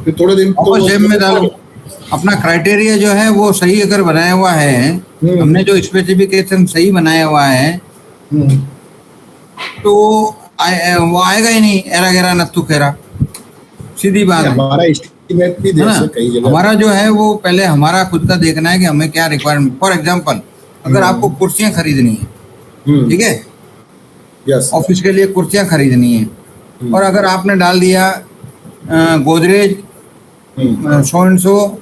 फिर थोड़े दिन तो वापस जेब में डालो। अपना क्राइटेरिया जो है वो सही अगर बनाया हुआ है, हमने जो स्पेसिफिकेशन सही बनाया हुआ है तो वो आएगा ही नहीं, एरा गेरा नत्थु खेरा, सीधी बात है। हमारा एस्टिमेट भी है ना? जैसे कई जगह हमारा जो है वो पहले हमारा खुद का देखना है कि हमें क्या रिक्वायरमेंट। फॉर एग्जांपल अगर आपको कुर्सियां खरीदनी है, ठीक है, यस ऑफिस के लिए कुर्सियां खरीदनी है, और अगर आपने डाल दिया Godrej so and so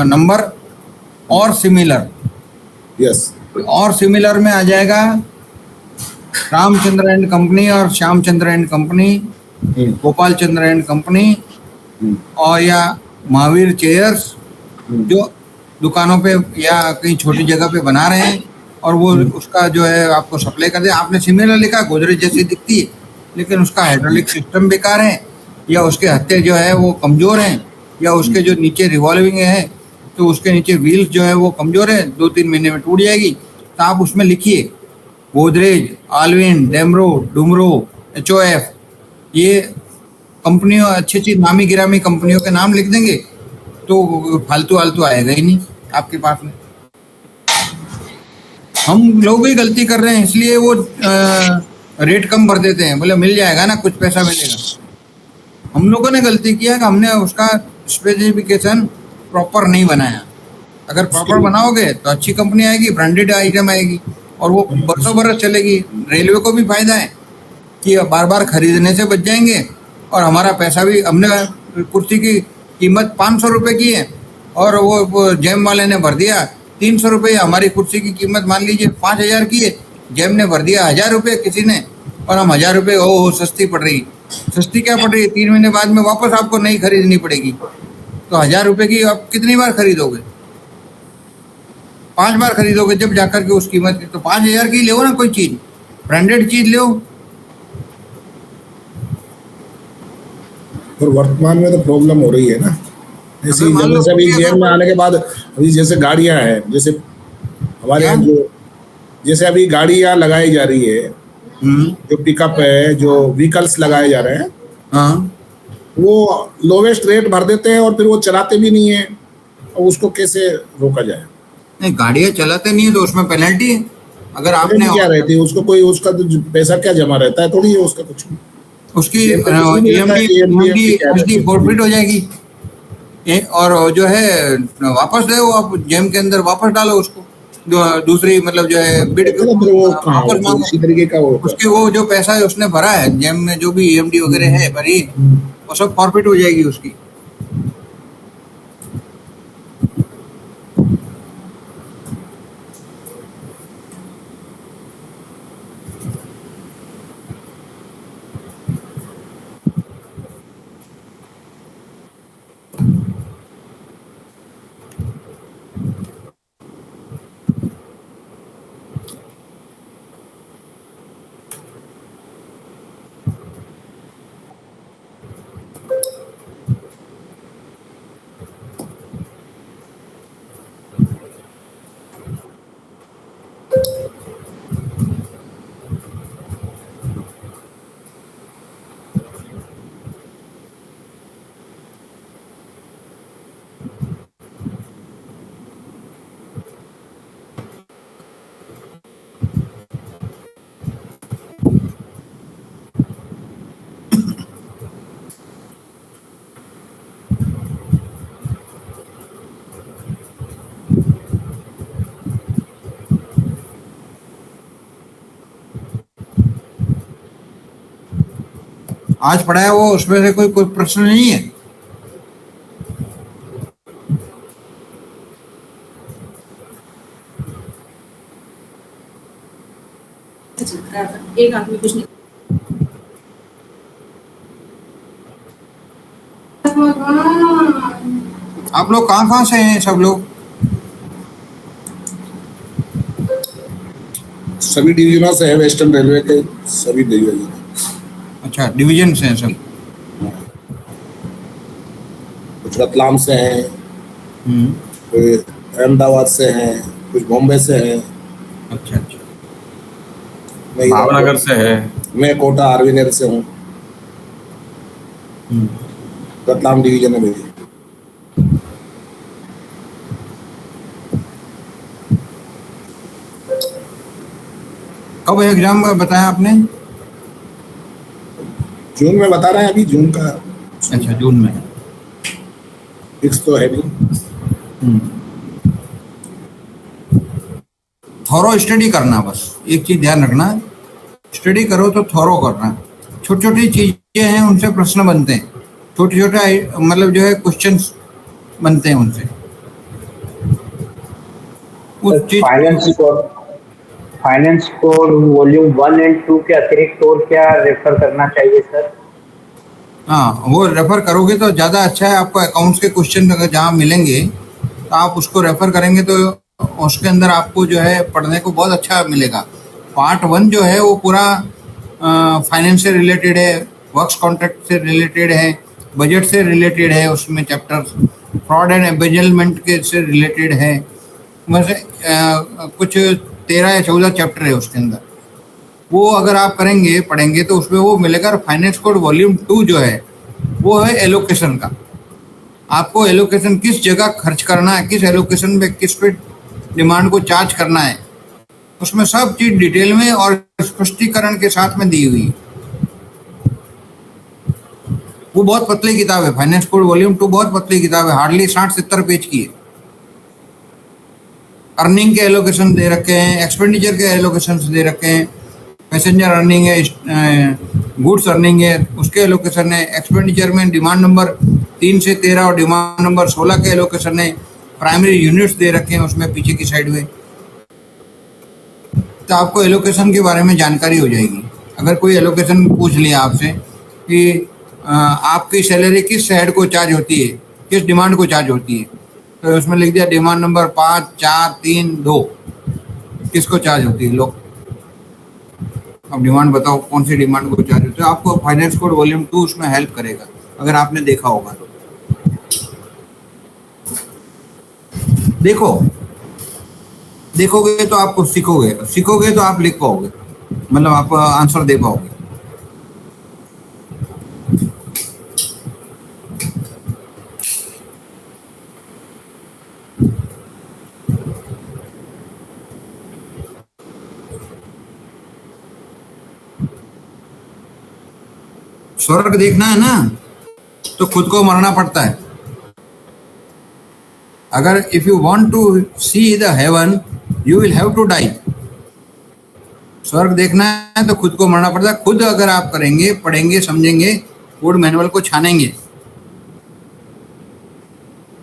number और सिमिलर, यस और सिमिलर में आ जाएगा रामचंद्र एंड कंपनी और Shyamchandra and company, Gopal Chandra and company, और या महावीर चेयर्स जो दुकानों पे या कहीं छोटी जगह पे बना रहे हैं और वो उसका जो है आपको सप्लाई कर दे। आपने सिमिलर लिखा, गोदरेज जैसी दिखती है लेकिन उसका हाइड्रोलिक सिस्टम बेकार है, या उसके हत्थे जो है वो कमजोर हैं, या उसके जो नीचे रिवॉल्विंग है तो उसके नीचे व्हील्स जो है वो कमजोर है, 2-3 महीने में टूट जाएगी। तो आप उसमें लिखिए गोदरेज, आल्विन, डेमरो, डुमरो, HOF, ये कंपनियों अच्छी अच्छी नामी गिरामी कंपनियों के नाम लिख देंगे तो फालतू फालतू आएगा ही नहीं आपके पास में। हम लोग ही गलती कर रहे हैं, इसलिए वो रेट कम भर देते हैं, बोले मिल जाएगा ना, कुछ पैसा मिलेगा। हम लोगों ने गलती किया कि हमने उसका स्पेसिफिकेशन प्रॉपर नहीं बनाया। अगर प्रॉपर बनाओगे तो अच्छी कंपनी आएगी, ब्रांडेड आइटम आएगी और वो बरसों बरस चलेगी। रेलवे को भी फायदा है कि बार बार खरीदने से बच जाएंगे और हमारा पैसा भी। हमने कुर्सी की कीमत 500 रुपये की है और वो जेम वाले ने भर दिया 300 रुपये। हमारी कुर्सी की कीमत मान लीजिए 5000 की है, जेम ने भर दिया 1000 रुपये किसी ने, और हम 1000 रुपये ओह सस्ती पड़ रही। सस्ती क्या पड़ रही है, 3 महीने बाद में वापस आपको नहीं खरीदनी पड़ेगी। तो 1000 रुपये की आप कितनी बार खरीदोगे? 5 बार खरीदोगे जब जाकर के उस कीमत की। तो 5000 की लो ना, कोई चीज ब्रांडेड चीज लो। और वर्तमान में तो प्रॉब्लम हो रही है ना, जैसे जैसे अभी जेम में आने के बाद अभी जैसे गाड़ियां हैं, जैसे हमारे यहाँ जो जैसे अभी गाड़ियां लगाई जा रही है, जो पिकअप है, जो व्हीकल्स लगाए जा रहे हैं, हाँ, वो लोवेस्ट रेट भर देते हैं और फिर वो चलाते भी नहीं है। और उसको कैसे रोका जाए? नहीं, गाड़ियां चलाते नहीं है तो उसमें पेनल्टी है। अगर आपने क्या रहती है उसको, कोई उसका तो पैसा क्या जमा रहता है, थोड़ी है उसका कुछ। उसकी EMD फॉरफिट हो जाएगी और जो है वापस दे वो, आप जेम के अंदर वापस डालो उसको, दूसरी मतलब जो है बिड वापस मांगो इसी तरीके का वो उसकी, वो जो पैसा है उसने भरा है जेम में, जो भी EMD वगैरह है भरी, वो सब फॉरफिट हो जाएगी उसकी। आज पढ़ाया वो उसमें से कोई प्रश्न नहीं है? एक आदमी कुछ नहीं। आप लोग कहाँ से हैं सब लोग? सभी डिवीजनों से है, वेस्टर्न रेलवे के सभी डिवीजन। अच्छा, डिवीजन से हैं सब। कुछ रतलाम से हैं, कोई अहमदाबाद से हैं, कुछ बॉम्बे से हैं। अच्छा अच्छा। भावनगर से है। मैं कोटा आरवीनगर से हूँ, रतलाम डिवीजन है मेरी। कब एग्जाम बताया आपने? जून में बता रहे हैं, अभी जून का। अच्छा, जून में। फिक्स तो है नहीं। थॉरो स्टडी करना, बस एक चीज ध्यान रखना, स्टडी करो तो थॉरो करना। छोटी छोटी चीजें हैं उनसे प्रश्न बनते हैं, छोटे छोटे मतलब जो है क्वेश्चंस बनते हैं उनसे। उस चीज फाइनेंस कोड वॉल्यूम 1 एंड 2 के अतिरिक्त और क्या रेफर करना चाहिए सर? हाँ, वो रेफर करोगे तो ज़्यादा अच्छा है। आपको अकाउंट्स के क्वेश्चन अगर जहाँ मिलेंगे तो आप उसको रेफर करेंगे तो उसके अंदर आपको जो है पढ़ने को बहुत अच्छा मिलेगा। पार्ट 1 जो है वो पूरा फाइनेंस से रिलेटेड है, वर्क्स कॉन्ट्रैक्ट से रिलेटेड है, बजट से रिलेटेड है, उसमें चैप्टर्स फ्रॉड एंड एम्बेजलमेंट के से रिलेटेड है। वैसे कुछ 13 या 14 चैप्टर है उसके अंदर। वो अगर आप करेंगे पढ़ेंगे तो उसमें वो मिलेगा। फाइनेंस कोड वॉल्यूम 2 जो है वो है एलोकेशन का। आपको एलोकेशन किस जगह खर्च करना है, किस एलोकेशन में किस पे डिमांड को चार्ज करना है, उसमें सब चीज डिटेल में और स्पष्टीकरण के साथ में दी हुई है। वो बहुत पतली किताब है, फाइनेंस कोड वॉल्यूम 2 बहुत पतली किताब है, हार्डली 60-70 पेज की है। अर्निंग के एलोकेशन दे रखे हैं, एक्सपेंडिचर के एलोकेशन दे रखे हैं, पैसेंजर अर्निंग है, गुड्स अर्निंग है, उसके एलोकेशन है। एक्सपेंडिचर में डिमांड नंबर 3 से 13 और डिमांड नंबर 16 के एलोकेशन है। प्राइमरी यूनिट्स दे रखे हैं उसमें पीछे की साइड में, तो आपको एलोकेशन के बारे में जानकारी हो जाएगी। अगर कोई एलोकेशन पूछ लिया आपसे कि आपकी सैलरी किस हेड को चार्ज होती है, किस डिमांड को चार्ज होती है, तो उसमें लिख दिया डिमांड नंबर 5, 4, 3, 2 किसको चार्ज होती है। लो अब डिमांड बताओ कौन सी डिमांड को चार्ज होती है। आपको फाइनेंस कोड वॉल्यूम 2 उसमें हेल्प करेगा अगर आपने देखा होगा तो। देखोगे तो आप सीखोगे तो आप लिख पाओगे, मतलब आप आंसर दे पाओगे। स्वर्ग देखना है ना तो खुद को मरना पड़ता है। अगर if you want to see the heaven you will have to die. स्वर्ग देखना है तो खुद को मरना पड़ता है। खुद अगर आप करेंगे, पढ़ेंगे, समझेंगे कोड मैनुअल को छानेंगे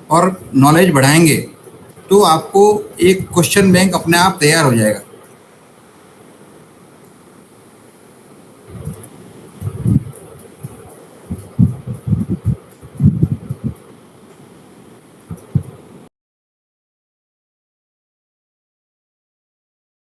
और नॉलेज बढ़ाएंगे तो आपको एक क्वेश्चन बैंक अपने आप तैयार हो जाएगा।